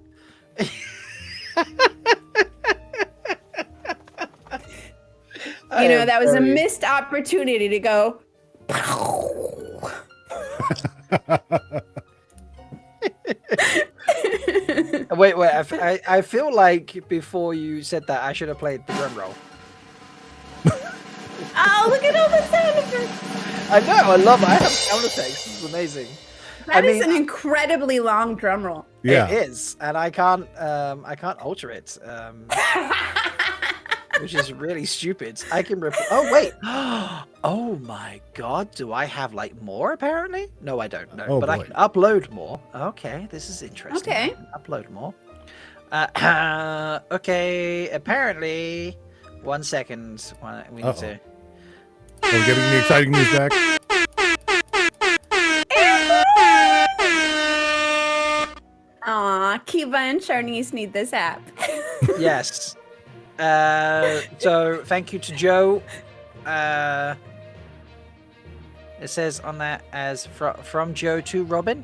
S1: That was a missed opportunity to go.
S2: Wait. I feel like before you said that, I should have played the drum roll.
S1: Oh, look at all the sound effects.
S2: I know. I love it. I have sound effects. It's amazing.
S1: That is an incredibly long drum roll.
S3: Yeah.
S2: It is, and I can't alter it, which is really stupid. I can. Oh wait. Oh my God. Do I have like more? Apparently, no, I don't know.
S3: Oh,
S2: but I
S3: boy.
S2: can upload more. Okay, this is interesting.
S1: Okay.
S2: I can upload more. Okay. Apparently, 1 second. We need to.
S3: Are we getting the exciting news back?
S1: Aw, Kiva and Charnice need this app.
S2: Yes. So thank you to Joe. It says on that as from Joe to Robin.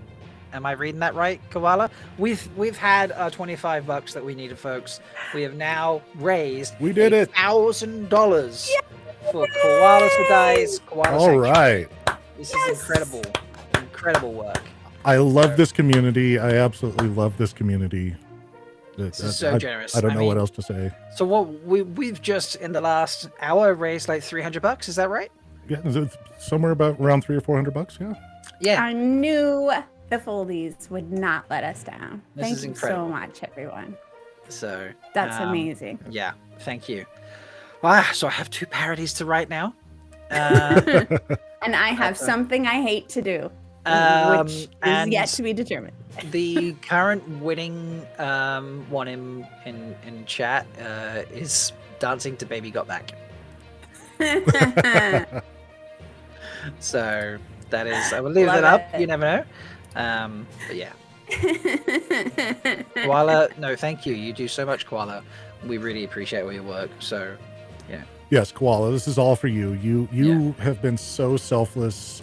S2: Am I reading that right, Koala? We've had our $25 that we needed, folks. We have now raised.
S3: We did it.
S2: $1,000 for Koala Sedai's Koala
S3: All
S2: Sanctuary.
S3: right.
S2: This is incredible. Incredible work.
S3: I love this community. I absolutely love this community.
S2: This is so generous.
S3: I don't know what else to say.
S2: So what we've just in the last hour raised like $300. Is that right?
S3: Yeah, it's somewhere about around $300 or $400. Yeah.
S2: Yeah.
S1: I knew the Foldies would not let us down.
S2: This
S1: Thank
S2: is
S1: you
S2: incredible.
S1: so much, everyone.
S2: So
S1: That's amazing.
S2: Yeah. Thank you. Wow. So I have 2 parodies to write now.
S1: And I have something I hate to do, which is
S2: and
S1: yet to be determined.
S2: the current winning one in chat is dancing to Baby Got Back. So that is, I will leave that up. You never know. But yeah. Koala, no, thank you. You do so much, Koala. We really appreciate all your work. So, yeah.
S3: Yes, Koala, this is all for you. You have been so selfless.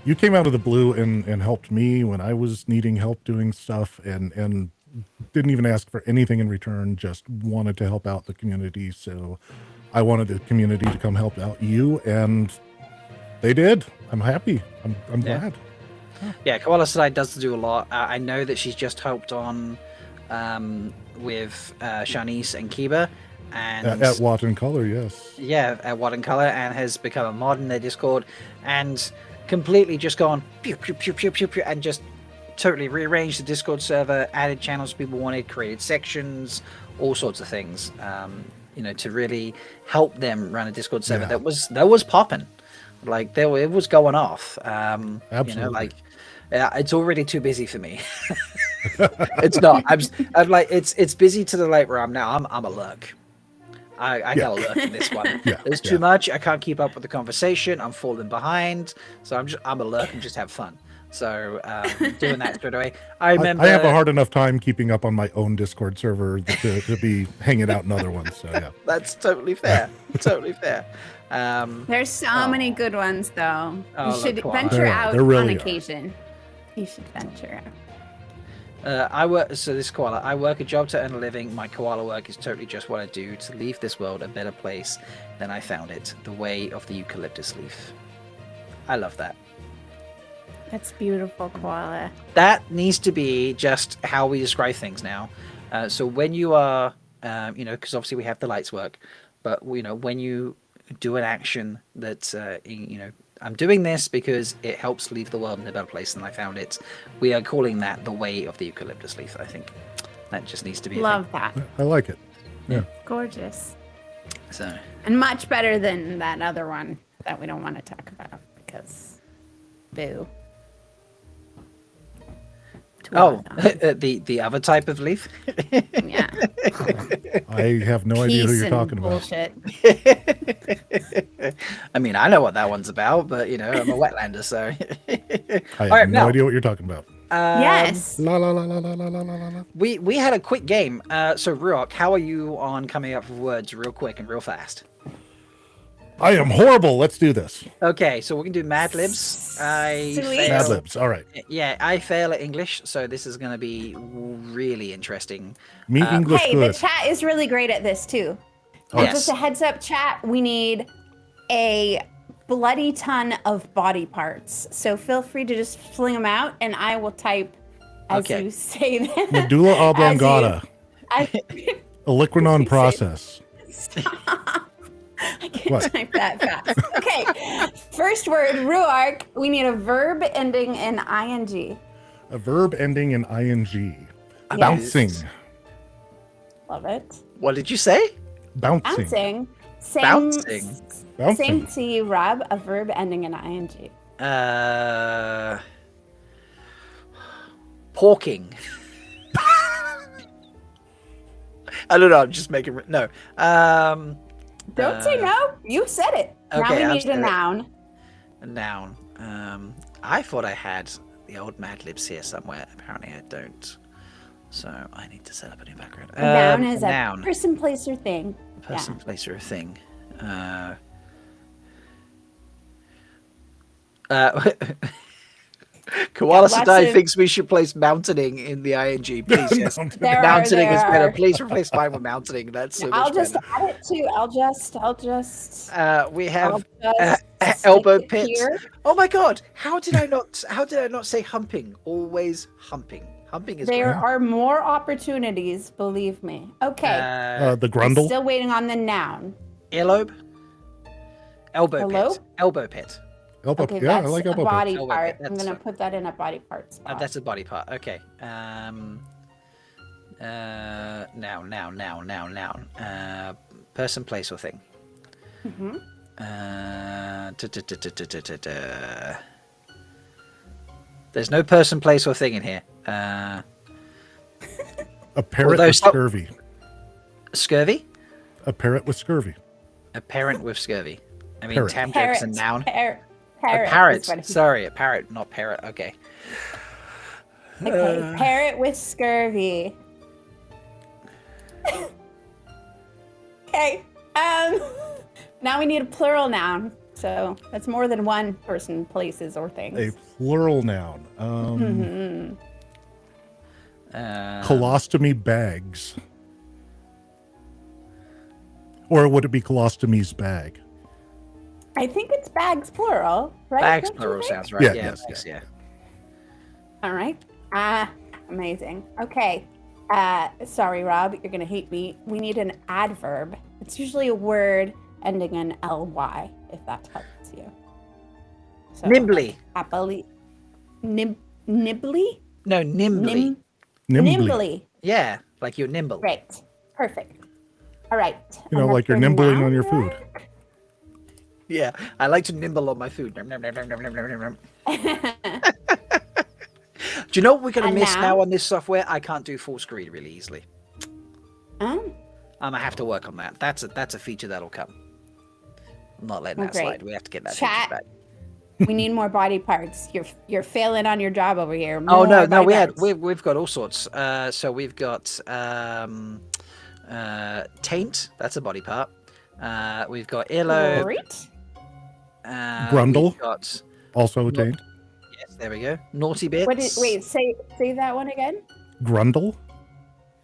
S3: You came out of the blue and helped me when I was needing help doing stuff and didn't even ask for anything in return, just wanted to help out the community. So I wanted the community to come help out you, and they did. I'm happy. I'm glad.
S2: Yeah, Koala Sedai does do a lot. I know that she's just helped on with Shanice and Kiba. And
S3: At WoT in Color, yes.
S2: Yeah, at WoT in Color, and has become a mod in their Discord, and completely just gone pew, pew, pew, pew, pew, pew, and just totally rearranged the Discord server, added channels people wanted, created sections, all sorts of things. To really help them run a Discord server that was popping, like it was going off.
S3: Absolutely.
S2: It's already too busy for me. It's not. I'm like it's busy to the late where I'm now. I'm a lurk. I gotta lurk in this one. There's too much. I can't keep up with the conversation. I'm falling behind. So I'm a lurk and just have fun. So doing that straight away. I remember
S3: I have a hard enough time keeping up on my own Discord server to be hanging out in other ones. So yeah.
S2: That's totally fair. Totally fair.
S1: There's so many good ones, though.
S2: Oh,
S1: You should
S2: look,
S1: venture out
S3: there really
S1: on
S3: are.
S1: occasion. You should venture out.
S2: I work a job to earn a living. My koala work is totally just what I do to leave this world a better place than I found it. The way of the eucalyptus leaf. I love that.
S1: That's beautiful, Koala.
S2: That needs to be just how we describe things now. So when you are, because obviously we have the lights work, but when you do an action that, I'm doing this because it helps leave the world in a better place than I found it. We are calling that the way of the eucalyptus leaf. I think that just needs to be.
S1: Love that.
S3: I like it. Yeah.
S1: Gorgeous.
S2: So.
S1: And much better than that other one that we don't want to talk about because, boo.
S2: The other type of leaf.
S1: Yeah.
S3: I have no idea who
S1: Peace
S3: you're
S1: and
S3: talking
S1: bullshit.
S2: about. I mean, I know what that one's about, but I'm a wetlander, so.
S3: I have no idea what you're talking about.
S1: Yes.
S3: La la la la la la la la la.
S2: We had a quick game. So Rhuarc, how are you on coming up with words real quick and real fast?
S3: I am horrible. Let's do this.
S2: Okay, so we can do Mad Libs.
S1: Sweet.
S3: Mad Libs. All right.
S2: Yeah, I fail at English, so this is going to be really interesting.
S3: Me English
S1: Hey,
S3: good.
S1: the chat is really great at this too.
S2: Yes.
S1: Just a heads up, chat. We need a bloody ton of body parts. So feel free to just fling them out, and I will type as
S2: Okay.
S1: you say that.
S3: Medulla oblongata.
S1: I
S3: Oligquanon process.
S1: I can't
S3: What?
S1: type that fast. Okay. First word, Rhuarc. We need a verb ending in ing.
S3: A verb ending in ing.
S1: Yes.
S3: Bouncing.
S1: Love it.
S2: What did you say?
S3: Bouncing.
S1: Bouncing. Same,
S2: Bouncing.
S3: Bouncing.
S1: Same to you, Rob. A verb ending in ing.
S2: Porking. I don't know. I'm just making no.
S1: Don't say no. You said it.
S2: Okay,
S1: now we
S2: I've
S1: need
S2: said
S1: a
S2: it.
S1: noun.
S2: A noun. I thought I had the old Mad Libs here somewhere. Apparently, I don't. So I need to set up a new background.
S1: A noun is a
S2: noun.
S1: person, place, or thing.
S2: Person, place, or a thing. Koala
S1: lots
S2: Sedai
S1: of-
S2: thinks we should place mountaining in the ing. Please, yes. Mountaining is better. Please replace mine with mountaining. That's so
S1: I'll
S2: much
S1: just
S2: better.
S1: add it to. I'll just.
S2: We have
S1: I'll just stick
S2: elbow
S1: it
S2: pit.
S1: here.
S2: Oh my god! How did I not say humping? Always humping. Humping is
S1: There
S2: great.
S1: are more opportunities, believe me. Okay.
S3: The
S1: I'm
S3: grundle.
S1: still waiting on the noun.
S2: Earlobe. Elbow
S1: Hello?
S2: pit. Elbow pit.
S3: Elbow.
S1: Okay,
S3: Yeah, I
S1: that's
S3: like
S1: a
S3: elbow.
S1: body
S2: Elbow
S1: part.
S2: pit,
S1: I'm
S2: that's
S1: gonna put that in a body part spot.
S2: That's a body part. Okay. Noun. Person, place, or thing.
S1: Mhm.
S2: There's no person, place, or thing in here.
S3: A parrot
S2: Although
S3: with scurvy.
S2: Scurvy?
S3: A parrot with scurvy.
S2: A parent with scurvy. I mean,
S3: Parrot.
S2: Tam Jerk's a noun.
S1: Parrot.
S2: A
S1: is
S2: parrot.
S1: what he-
S2: Sorry, a parrot, not parrot. Okay.
S1: Okay, parrot with scurvy. Okay. Now we need a plural noun. So that's more than one person, places, or things.
S3: A plural noun. Colostomy bags. Or would it be colostomies bag?
S1: I think it's bags plural, right?
S2: Bags
S1: Don't you
S2: plural
S1: think?
S2: sounds right.
S3: Yeah,
S2: Yeah,
S3: yes,
S2: bags, yeah.
S1: All right. Amazing. Okay. Sorry, Rob, you're gonna hate me. We need an adverb. It's usually a word ending in ly, if that helps you. So,
S2: Nimbly.
S1: Happily. Nimbly?
S2: No, nimbly.
S1: Nimbly.
S2: Yeah, like you're nimble.
S1: Great. Perfect. All right.
S3: You know,
S1: And
S3: like you're
S1: that's the
S3: nimbling
S1: noun,
S3: on your
S1: right?
S3: food.
S2: Yeah, I like to nimble on my food. Nom, nom, nom, nom, nom, nom, nom, nom. Do you know what we're going to
S1: And
S2: miss
S1: now?
S2: now on this software? I can't do full screen really easily.
S1: Oh,
S2: I have to work on that. That's a feature that'll come. I'm not letting
S1: Oh,
S2: that
S1: great.
S2: slide. We have to get that
S1: Chat.
S2: feature back.
S1: we need more body parts. You're failing on your job over here.
S2: Oh no,
S1: More
S2: no,
S1: body parts.
S2: we've got all sorts. So we've got taint. That's a body part. We've got earlobe.
S1: Great.
S3: Grundle.
S2: We've got
S3: Also attained.
S2: yes, there we go. Naughty bits.
S1: Wait, say that one again.
S3: Grundle.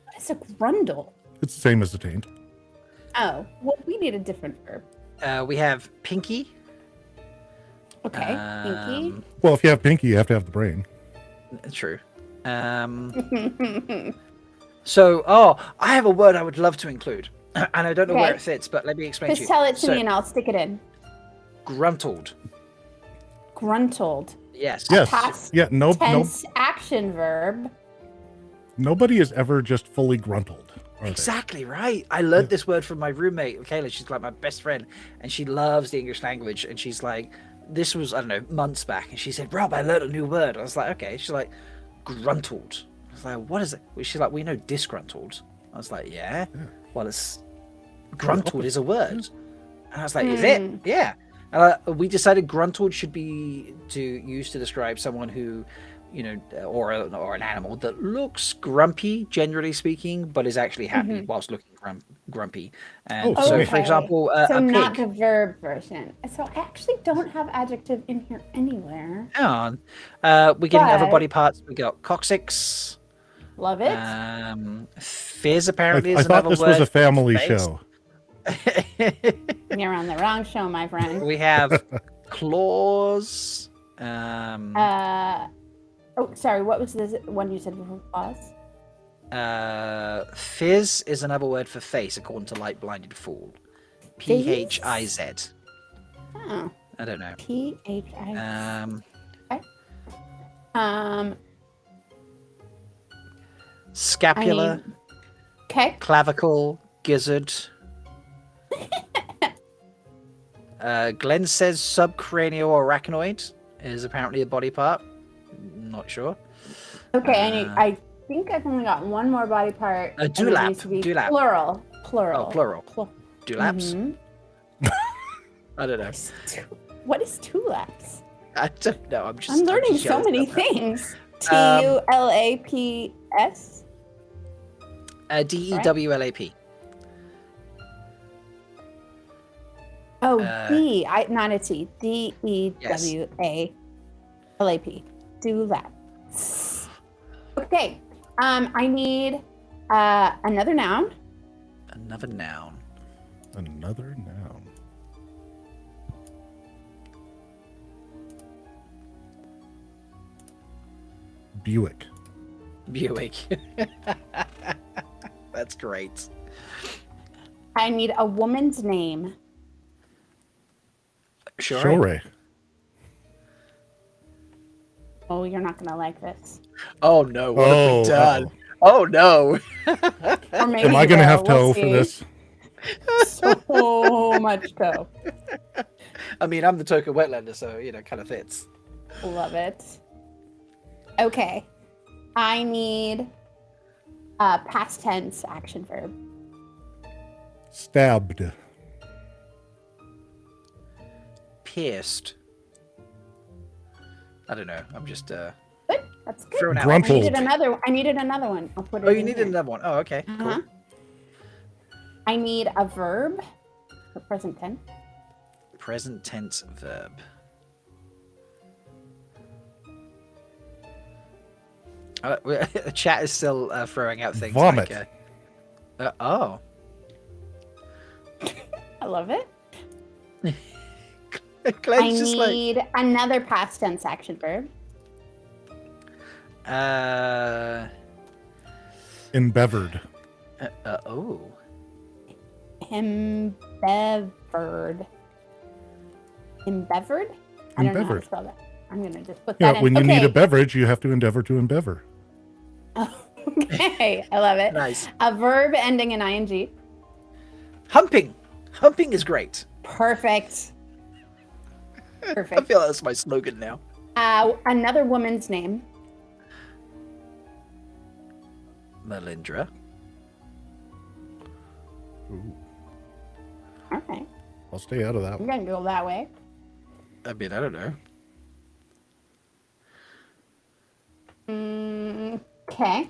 S1: What is a grundle?
S3: It's the same as attained.
S1: Oh, well, we need a different verb.
S2: We have pinky.
S1: Okay, pinky.
S3: Well, if you have pinky, you have to have the brain.
S2: True. So, I have a word I would love to include, and I don't know where
S1: Okay.
S2: it fits, but let me explain to
S1: Just
S2: you.
S1: tell it to
S2: So,
S1: me and I'll stick it in.
S2: gruntled.
S1: Gruntled.
S2: Yes.
S3: Yes.
S1: Past
S3: Yeah. No.
S1: tense action verb.
S3: Nobody is ever just fully gruntled. Are they?
S2: Exactly right. I learned this word from my roommate, Kayla. She's like my best friend, and she loves the English language. And she's like, this was, I don't know, months back. And she said, Rob, I learned a new word. I was like, okay. She's like, gruntled. I was like, what is it? She's like, we know disgruntled. I was like, yeah. Well, it's gruntled is a word. And I was like, is it? Yeah. And we decided gruntled should be used to describe someone who, you know, or an animal that looks grumpy, generally speaking, but is actually happy whilst looking grumpy. And
S3: Oh,
S2: so,
S3: okay.
S2: for example,
S1: So
S2: a
S1: not
S2: pig.
S1: the verb version. So I actually don't have adjective in here anywhere.
S2: Hang on. We're getting other
S1: But-
S2: body parts. We got coccyx.
S1: Love it.
S2: Fizz apparently
S3: I
S2: is
S3: thought
S2: another
S3: this
S2: word.
S3: was a family
S2: Face.
S3: show.
S1: You're on the wrong show, my friend.
S2: We have claws.
S1: Oh, sorry. What was the one you said before? Pause.
S2: Fizz is another word for face, according to Light Blinded Fool. PHIZ.
S1: Oh.
S2: I don't know.
S1: PHIZ. Okay.
S2: Scapula.
S1: Okay.
S2: Clavicle. Gizzard. Glenn says subcranial or arachnoid is apparently a body part. Not sure.
S1: Okay, I think I've only got one more body part.
S2: A dewlap. Dewlap.
S1: Plural.
S2: Oh, plural. Dewlaps?
S1: Mm-hmm.
S2: I don't know.
S1: What is dewlaps?
S2: I don't know. I'm
S1: learning
S2: just
S1: so many
S2: yelling about
S1: things. TULAPS?
S2: DEWLAP.
S1: Oh, D. Not a T. DEWALAP. Dewlap. Okay. I need another noun.
S2: Another noun.
S3: Another noun. Buick.
S2: Buick. That's great.
S1: I need a woman's name.
S3: Sure.
S1: Oh, you're not gonna like this.
S2: Oh no! What have we done?
S3: Uh-oh.
S2: Oh no!
S1: Or maybe
S3: Am I gonna have toe
S1: we'll
S3: for this?
S1: So much toe.
S2: I mean, I'm the token Wetlander, so kind of fits.
S1: Love it. Okay. I need a past tense action verb.
S3: Stabbed.
S2: Pierced. I don't know. I'm just
S1: Good. That's good.
S2: throwing out.
S3: Grumpled.
S1: I needed another one. I'll put it
S2: Oh, you
S1: in
S2: needed
S1: here.
S2: another one. Oh, okay.
S1: Uh-huh.
S2: Cool.
S1: I need a verb for present tense.
S2: Present tense verb. The chat is still throwing out things.
S3: Vomit.
S2: Like, oh.
S1: I love it.
S2: Glenn's
S1: I
S2: just
S1: need another past tense action verb.
S3: Embevered.
S2: Oh.
S1: Embevered. Embevered? I don't know how to
S3: Embevered.
S1: spell that. I'm going to just put
S3: Yeah,
S1: that in.
S3: when you
S1: Okay.
S3: need a beverage, you have to endeavor to embever.
S1: Okay, I love it.
S2: Nice.
S1: A verb ending in ing.
S2: Humping. Humping is great.
S1: Perfect.
S2: I
S1: Perfect.
S2: feel that's my slogan now.
S1: Another woman's name.
S2: Melindhra.
S3: Ooh,
S1: All right.
S3: I'll stay out of that
S1: I'm
S3: one.
S1: going to go that way.
S2: I mean, I don't know.
S1: Okay.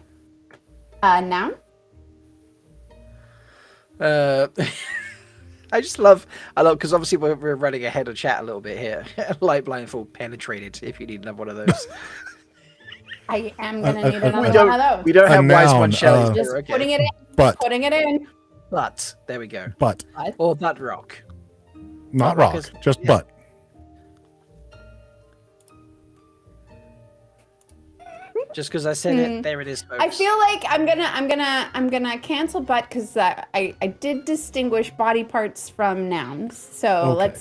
S1: Noun.
S2: I love, because obviously we're running ahead of chat a little bit here. Light blindfold penetrated, if you need another one of those.
S1: I am going to need
S3: we
S1: another one of those.
S2: We don't
S3: A
S2: have wise
S3: noun,
S2: one Shelly's
S1: Just
S2: here, okay.
S1: putting it in.
S3: But,
S1: Putting it in.
S2: But, there we go.
S3: but,
S2: Or butt rock.
S3: not
S2: rock
S3: rock,
S2: is-
S3: just
S2: yeah.
S3: but.
S2: Just because I said it, there it is, folks.
S1: I feel like I'm gonna cancel but because I did distinguish body parts from nouns. So
S3: Okay.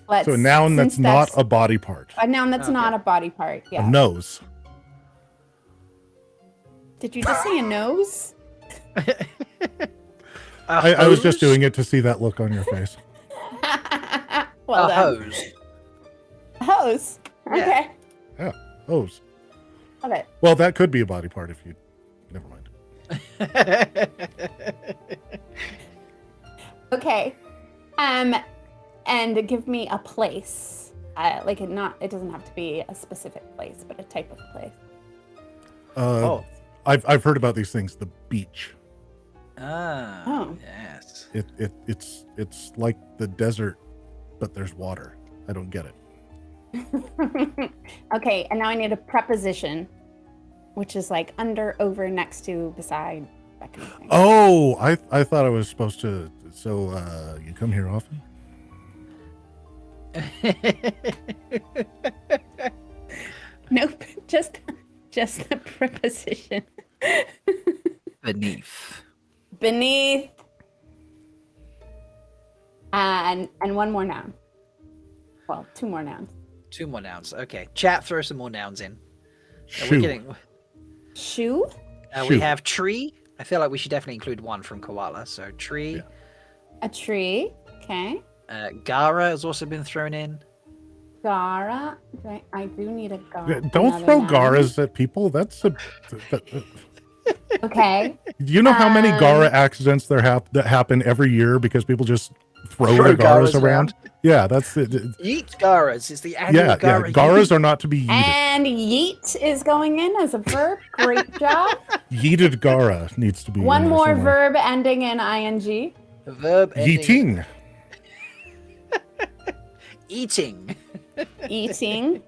S1: let's
S3: So a noun
S1: since
S3: that's not a body part.
S1: a noun that's not a body part.
S3: A
S1: Yeah.
S3: nose.
S1: Did you just say a nose?
S3: I was just doing it to see that look on your face.
S1: Well
S2: a
S1: done.
S2: hose.
S1: Hose.
S2: Yeah.
S1: Okay.
S3: Yeah, hose.
S1: Love it.
S3: Well, that could be a body part if you... Never mind.
S1: Okay. And give me a place. Like it doesn't have to be a specific place, but a type of place.
S2: Oh.
S3: I've heard about these things. The beach.
S2: Ah,
S1: Oh.
S2: yes.
S3: It's like the desert, but there's water. I don't get it.
S1: Okay, and now I need a preposition, which is like under, over, next to, beside, that kind of thing.
S3: Oh, I thought I was supposed to. So you come here often?
S1: Nope, just just the preposition.
S2: Beneath.
S1: Beneath. And one more noun. Well, 2 more nouns.
S2: 2 more nouns. Okay. Chat, throw some more nouns in.
S3: Shoe.
S2: We're getting...
S1: Shoe?
S2: we
S3: Shoe.
S2: have tree. I feel like we should definitely include one from Koala. So tree.
S3: Yeah.
S1: A tree. Okay.
S2: Gara has also been thrown in.
S1: Gara. I do need a gara.
S3: Don't
S1: another
S3: throw
S1: noun.
S3: garas at people. That's a.
S1: Okay.
S3: You know how many Gara accidents that happen every year because people just throw their
S2: Garas
S3: Garas around? Yeah, that's it.
S2: Yeet Garas is the annual
S3: Yeah,
S2: Gara.
S3: Garas are not to be yeeted.
S1: And yeet is going in as a verb. Great job.
S3: Yeeted Gara needs to be.
S1: One
S3: in there
S1: more
S3: somewhere.
S1: verb ending in ing.
S2: The verb ending-
S3: Yeeting.
S2: Eating.
S1: Eating.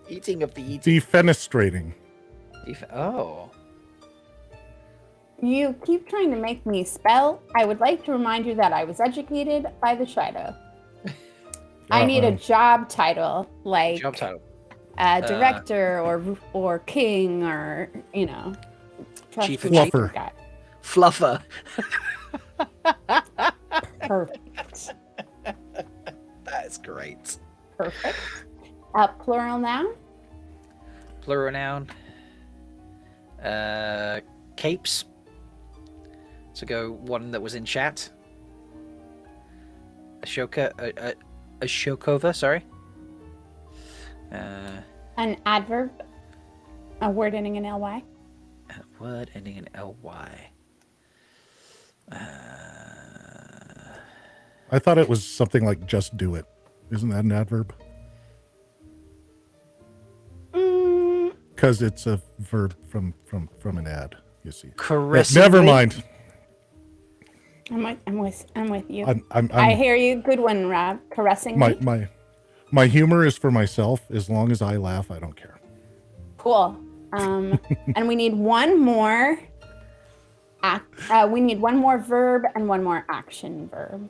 S2: Eating of the eating.
S3: Defenestrating.
S2: Oh.
S1: You keep trying to make me spell. I would like to remind you that I was educated by the shadow. I need a job title, like
S2: Job title.
S1: director or king or
S2: Chief of
S3: Fluffer.
S1: guy.
S2: Fluffer.
S1: Perfect.
S2: That is great.
S1: Perfect. Plural noun.
S2: Plural noun. Capes. So go one that was in chat. Ashokova, sorry.
S1: An adverb. A word ending in ly.
S2: A word ending in ly.
S3: I thought it was something like "just do it." Isn't that an adverb? Because it's a verb from an ad. You see.
S2: Caressingly.
S3: Never mind.
S1: I'm with you.
S3: I'm
S1: I hear you. Good one, Rob. Caressing.
S3: my humor is for myself. As long as I laugh, I don't care.
S1: Cool. And we need one more. We need one more verb and one more action verb.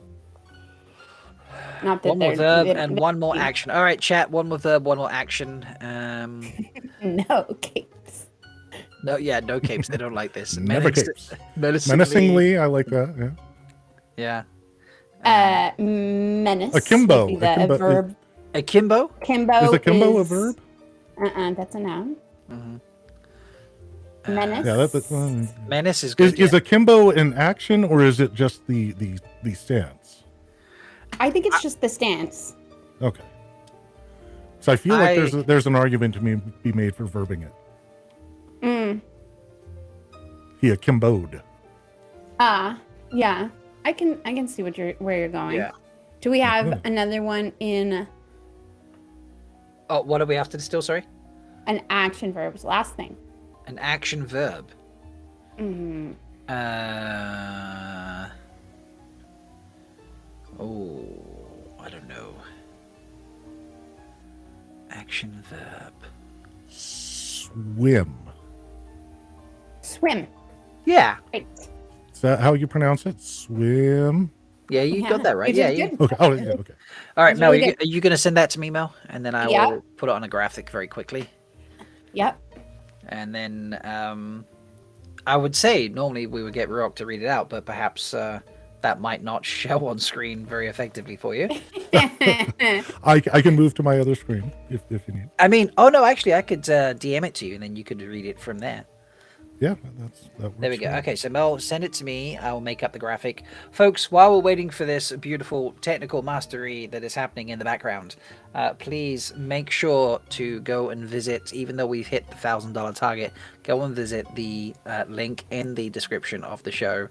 S1: Not that
S2: One more
S1: they're-
S2: verb and one more action. All right, chat. One more verb, one more action.
S1: No capes.
S2: No, yeah, no capes. They don't like this.
S3: Never capes.
S2: Menacingly.
S3: I like that. Yeah.
S2: Yeah.
S1: Menace.
S3: Akimbo.
S1: would be the
S3: Akimbo.
S1: verb.
S2: Akimbo.
S1: Kimbo
S3: Is akimbo a verb?
S1: That's a noun.
S2: Mm-hmm.
S1: Menace.
S3: Yeah, that's
S2: Menace is good.
S3: Is akimbo an action or is it just the stance?
S1: I think it's just the stance.
S3: Okay. So I feel like there's an argument to be made for verbing it. He akimboed.
S1: Yeah. I can see where you're going.
S2: Yeah.
S1: Do we have another one in
S2: Oh, what do we have to distill? Sorry.
S1: an action verb? Was the last thing.
S2: An action verb. Oh, I don't know. Action verb.
S3: Swim.
S1: Swim.
S2: Yeah.
S1: Right.
S3: Is that how you pronounce it? Swim.
S2: Yeah, you got that right.
S1: You
S2: Yeah,
S1: did
S2: yeah.
S1: good.
S3: Okay. Oh, yeah. Okay.
S2: All right,
S1: That's
S2: Mel,
S1: really
S2: are you going to send that to me, Mel? And then I
S1: Yeah.
S2: will put it on a graphic very quickly.
S1: Yep.
S2: And then I would say normally we would get Rhuarc to read it out, but perhaps that might not show on screen very effectively for you.
S3: I can move to my other screen if you need.
S2: I mean, oh no, actually I could DM it to you and then you could read it from there.
S3: Yeah, that works.
S2: There we go.
S3: fine.
S2: Okay, so Mel, send it to me. I will make up the graphic. Folks, while we're waiting for this beautiful technical mastery that is happening in the background, please make sure to go and visit, even though we've hit the $1,000 target, go and visit the link in the description of the show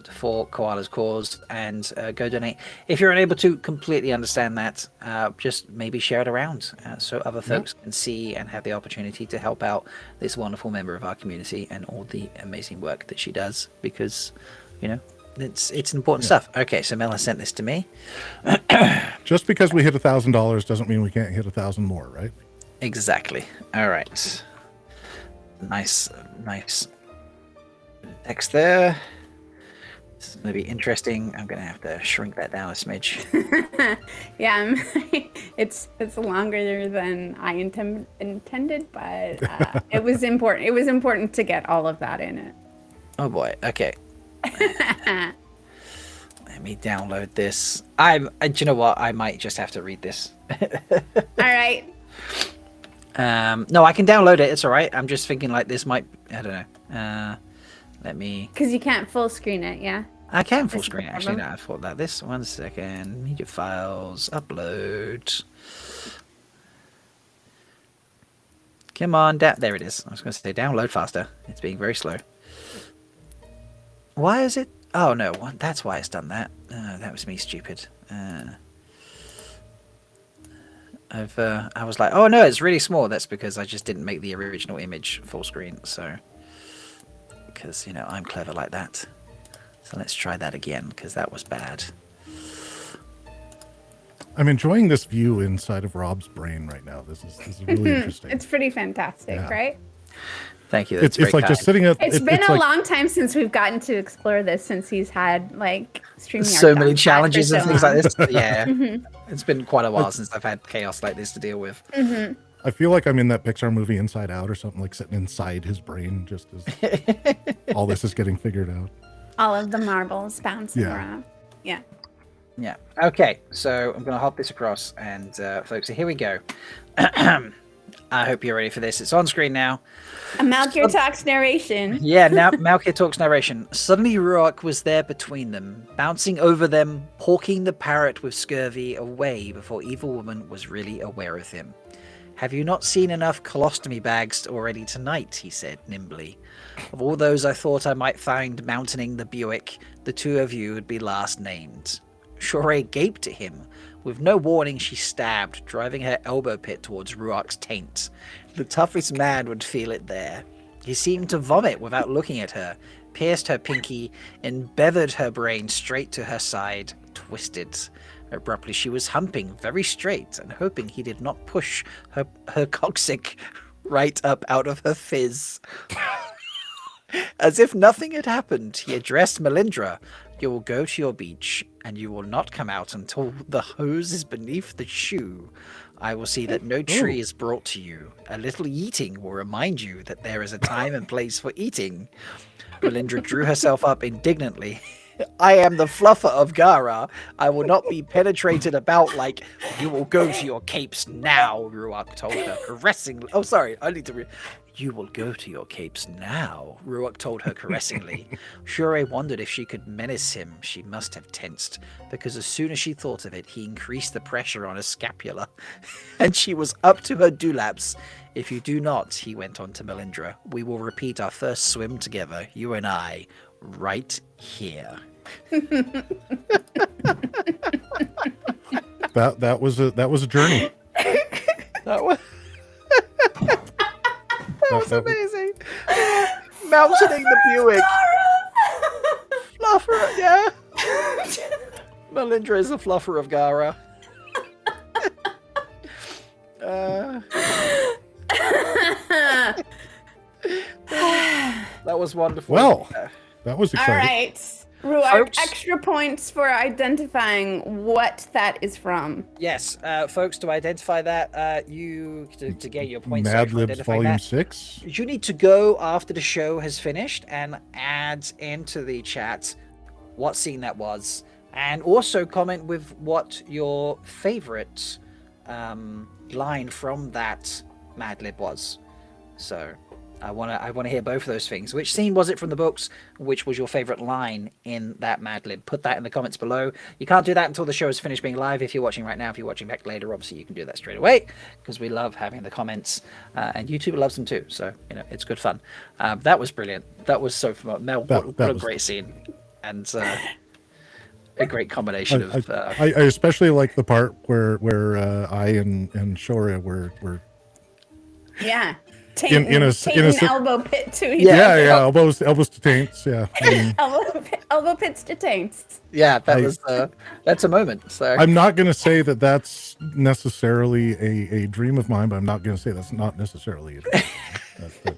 S2: for Koala's cause and go donate. If you're unable to completely understand that, just maybe share it around so other folks can see and have the opportunity to help out this wonderful member of our community and all the amazing work that she does, because it's important stuff. Okay, so Mel has sent this to me.
S3: Just because we hit $1,000 doesn't mean we can't hit 1,000 more, right?
S2: Exactly. All right. Nice text there. This is going to be interesting. I'm going to have to shrink that down a smidge.
S1: Yeah, It's longer than I intended, but it was important. It was important to get all of that in it.
S2: Oh boy. Okay. Let me download this. Do you know what? I might just have to read this.
S1: All right.
S2: No, I can download it. It's all right. I'm just thinking like this might. I don't know. Let me.
S1: Because you can't full screen it, yeah.
S2: I can full screen it.
S1: the
S2: Actually, no,
S1: problem.
S2: I thought that. This 1 second. Media files. Upload. Come on, there it is. I was going to say download faster. It's being very slow. Why is it? Oh no, that's why it's done that. That was me stupid. I was like, oh no, it's really small. That's because I just didn't make the original image full screen. So, because I'm clever like that. So let's try that again because that was bad.
S3: I'm enjoying this view inside of Rob's brain right now. This is really interesting.
S1: It's pretty fantastic,
S3: Yeah.
S1: right?
S2: Thank you. That's
S3: It's like just sitting at.
S1: It's been a
S3: like,
S1: long time since we've gotten to explore this, since he's had like streaming
S2: so
S1: Arc
S2: many
S1: on Slack for
S2: challenges and
S1: so
S2: things
S1: long.
S2: like this. Yeah, it's been quite a while since I've had chaos like this to deal with.
S3: I feel like I'm in that Pixar movie Inside Out or something, like sitting inside his brain, just as all this is getting figured out.
S1: All of the marbles bouncing
S3: Yeah.
S1: around. Yeah.
S2: Yeah. Okay. So I'm going to hop this across, and folks, here we go. I hope you're ready for this. It's on screen now.
S1: A Malkier talks narration.
S2: Yeah, now Malkier talks narration. Suddenly Rhuarc was there between them, bouncing over them, hawking the parrot with scurvy away before Evil Woman was really aware of him. Have you not seen enough colostomy bags already tonight? He said nimbly. Of all those I thought I might find mountaining the Buick, the two of you would be last named. Shorey gaped at him. With no warning, she stabbed, driving her elbow pit towards Rhuarc's taint. The toughest man would feel it there. He seemed to vomit without looking at her, pierced her pinky, and bevered her brain straight to her side, twisted. Abruptly, she was humping very straight and hoping he did not push her coccyx right up out of her fizz. As if nothing had happened, he addressed Melindhra. You will go to your beach, and you will not come out until the hose is beneath the shoe. I will see that no tree is brought to you. A little eating will remind you that there is a time and place for eating. Melindhra drew herself up indignantly. I am the fluffer of Gara. I will not be penetrated about like, you will go to your capes now, Rhuarc told her, caressingly. Oh, sorry, I need to You will go to your capes now, Rhuarc told her caressingly. Shorey wondered if she could menace him. She must have tensed, because as soon as she thought of it, he increased the pressure on her scapula, and she was up to her dewlaps. If you do not, he went on to Melindhra, we will repeat our first swim together, you and I, right here.
S3: That was a journey.
S2: That was amazing. Mountaining the Buick. Fluffer, yeah. Melindhra is the fluffer of Gara. That was wonderful.
S3: Well, that was exciting.
S1: All right. Rhuarc,
S2: Folks.
S1: extra points for identifying what that is from.
S2: Yes, folks, to identify that, to get your points.
S3: Mad
S2: for
S3: Libs
S2: identifying
S3: Volume
S2: that,
S3: 6.
S2: you need to go after the show has finished and add into the chat what scene that was, and also comment with what your favorite line from that Mad Lib was. So I want to hear both of those things. Which scene was it from the books? Which was your favorite line in that Mad Lib? Put that in the comments below. You can't do that until the show is finished being live. If you're watching right now, if you're watching back later, obviously you can do that straight away because we love having the comments, and YouTube loves them too. So it's good fun. That was brilliant. That was so fun. Mel, what a great scene, and a great combination of.
S3: I especially like the part where I and Shora were
S1: Yeah.
S3: in a
S1: elbow pit to each
S3: yeah elbows to taints, yeah. I mean,
S1: elbow pits to taints.
S2: Yeah, that's a moment. So
S3: I'm not going to say that that's necessarily a dream of mine, but I'm not going to say that's not necessarily a dream.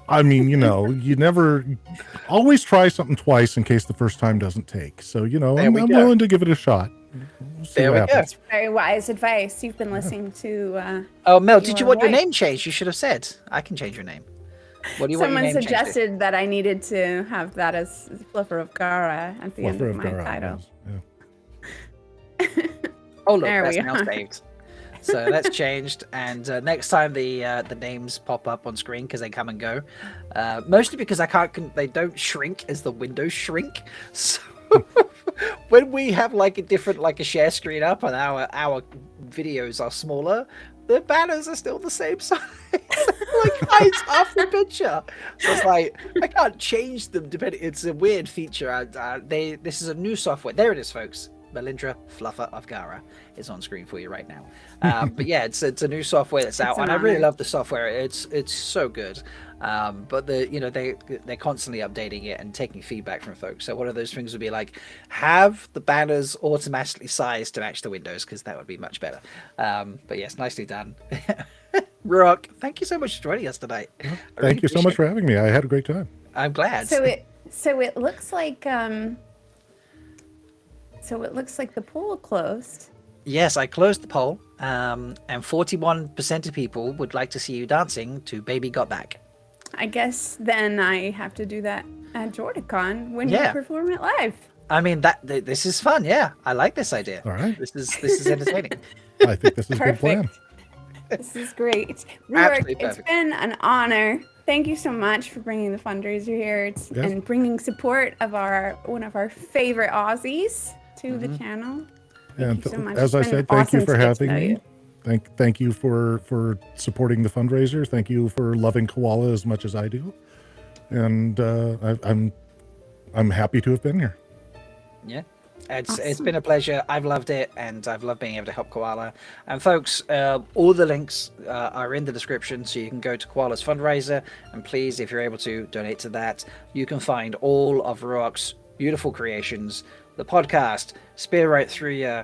S3: I mean, you never always try something twice in case the first time doesn't take. So, I'm willing to give it a shot. see
S2: There
S3: what
S2: we go.
S3: happens.
S1: Very wise advice. You've been listening to.
S2: Oh, Mel, did you
S1: Your
S2: want your
S1: wife.
S2: name changed? You should have said. I can change your name. What do you
S1: Someone
S2: want your name changed to?
S1: suggested that I needed to have that as Fluffer of Gara at the end
S3: Fluffer
S1: of
S3: of
S1: my
S3: Gara,
S1: title.
S3: yes, yeah.
S2: Oh, look,
S1: There
S2: that's
S1: we
S2: now
S1: are.
S2: saved. So that's changed, and next time the names pop up on screen because they come and go, mostly because I can't. They don't shrink as the windows shrink. So when we have like a share screen up and our videos are smaller, the banners are still the same size. Like hides half the picture. So it's like I can't change them depending. It's a weird feature. This is a new software. There it is, folks. Melindhra, Fluffer of Gara is on screen for you right now. But yeah, it's a new software that's out,
S1: an
S2: and I really
S1: honor.
S2: love the software. It's so good. But they're constantly updating it and taking feedback from folks. So one of those things would be like, have the banners automatically sized to match the windows, because that would be much better. But yes, nicely done. Rhuarc, thank you so much for joining us tonight. I really
S3: Thank you so much
S2: appreciate
S3: for having me. I had a great time.
S2: it. I'm glad.
S1: So it looks like the poll closed.
S2: Yes, I closed the poll, and 41% of people would like to see you dancing to Baby Got Back.
S1: I guess then I have to do that at JordanCon when you
S2: Yeah.
S1: perform it live.
S2: I mean, this is fun. Yeah, I like this idea.
S3: All right.
S2: This is entertaining.
S3: I think this is a good plan.
S1: This is great.
S2: Absolutely
S1: Rhuarc, it's
S2: perfect.
S1: been an honor. Thank you so much for bringing the fundraiser here
S3: Yes.
S1: and bringing support of one of our favorite Aussies to
S2: Mm-hmm.
S1: the channel.
S3: And
S1: you so much.
S3: as I
S1: It's been
S3: said, thank you
S1: awesome
S3: for
S1: to get to
S3: having
S1: know
S3: me.
S1: you.
S3: Thank you for supporting the fundraiser. Thank you for loving Koala as much as I do. And I'm happy to have been here.
S2: Yeah, it's
S1: Awesome.
S2: been a pleasure. I've loved it, and I've loved being able to help Koala. And folks, all the links are in the description, so you can go to Koala's fundraiser, and please, if you're able to, donate to that. You can find all of Rhuarc's beautiful creations, the podcast, Spear Right Through You.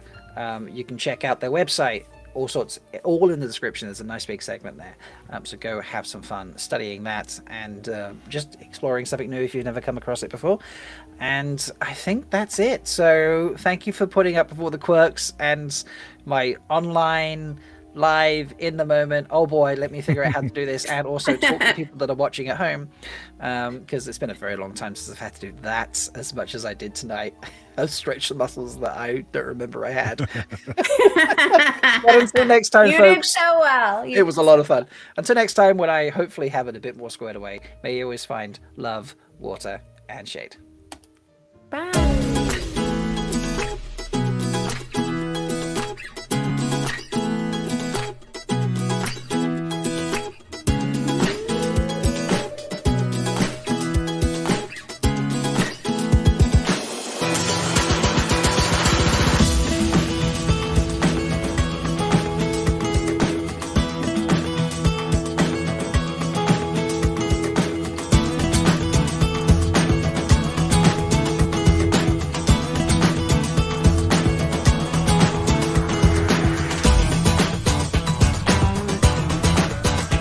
S2: You can check out their website. All sorts, all in the description. There's a nice big segment there. So go have some fun studying that and just exploring something new if you've never come across it before. And I think that's it. So thank you for putting up with all the quirks and my online live in the moment. Oh boy, let me figure out how to do this, and also talk to people that are watching at home, because it's been a very long time since I've had to do that as much as I did tonight. I've stretched the muscles that I don't remember I had. But until next time,
S1: You did
S2: folks,
S1: so well.
S2: it was a lot of fun. Until next time, when I hopefully have it a bit more squared away, may you always find love, water, and shade.
S1: Bye.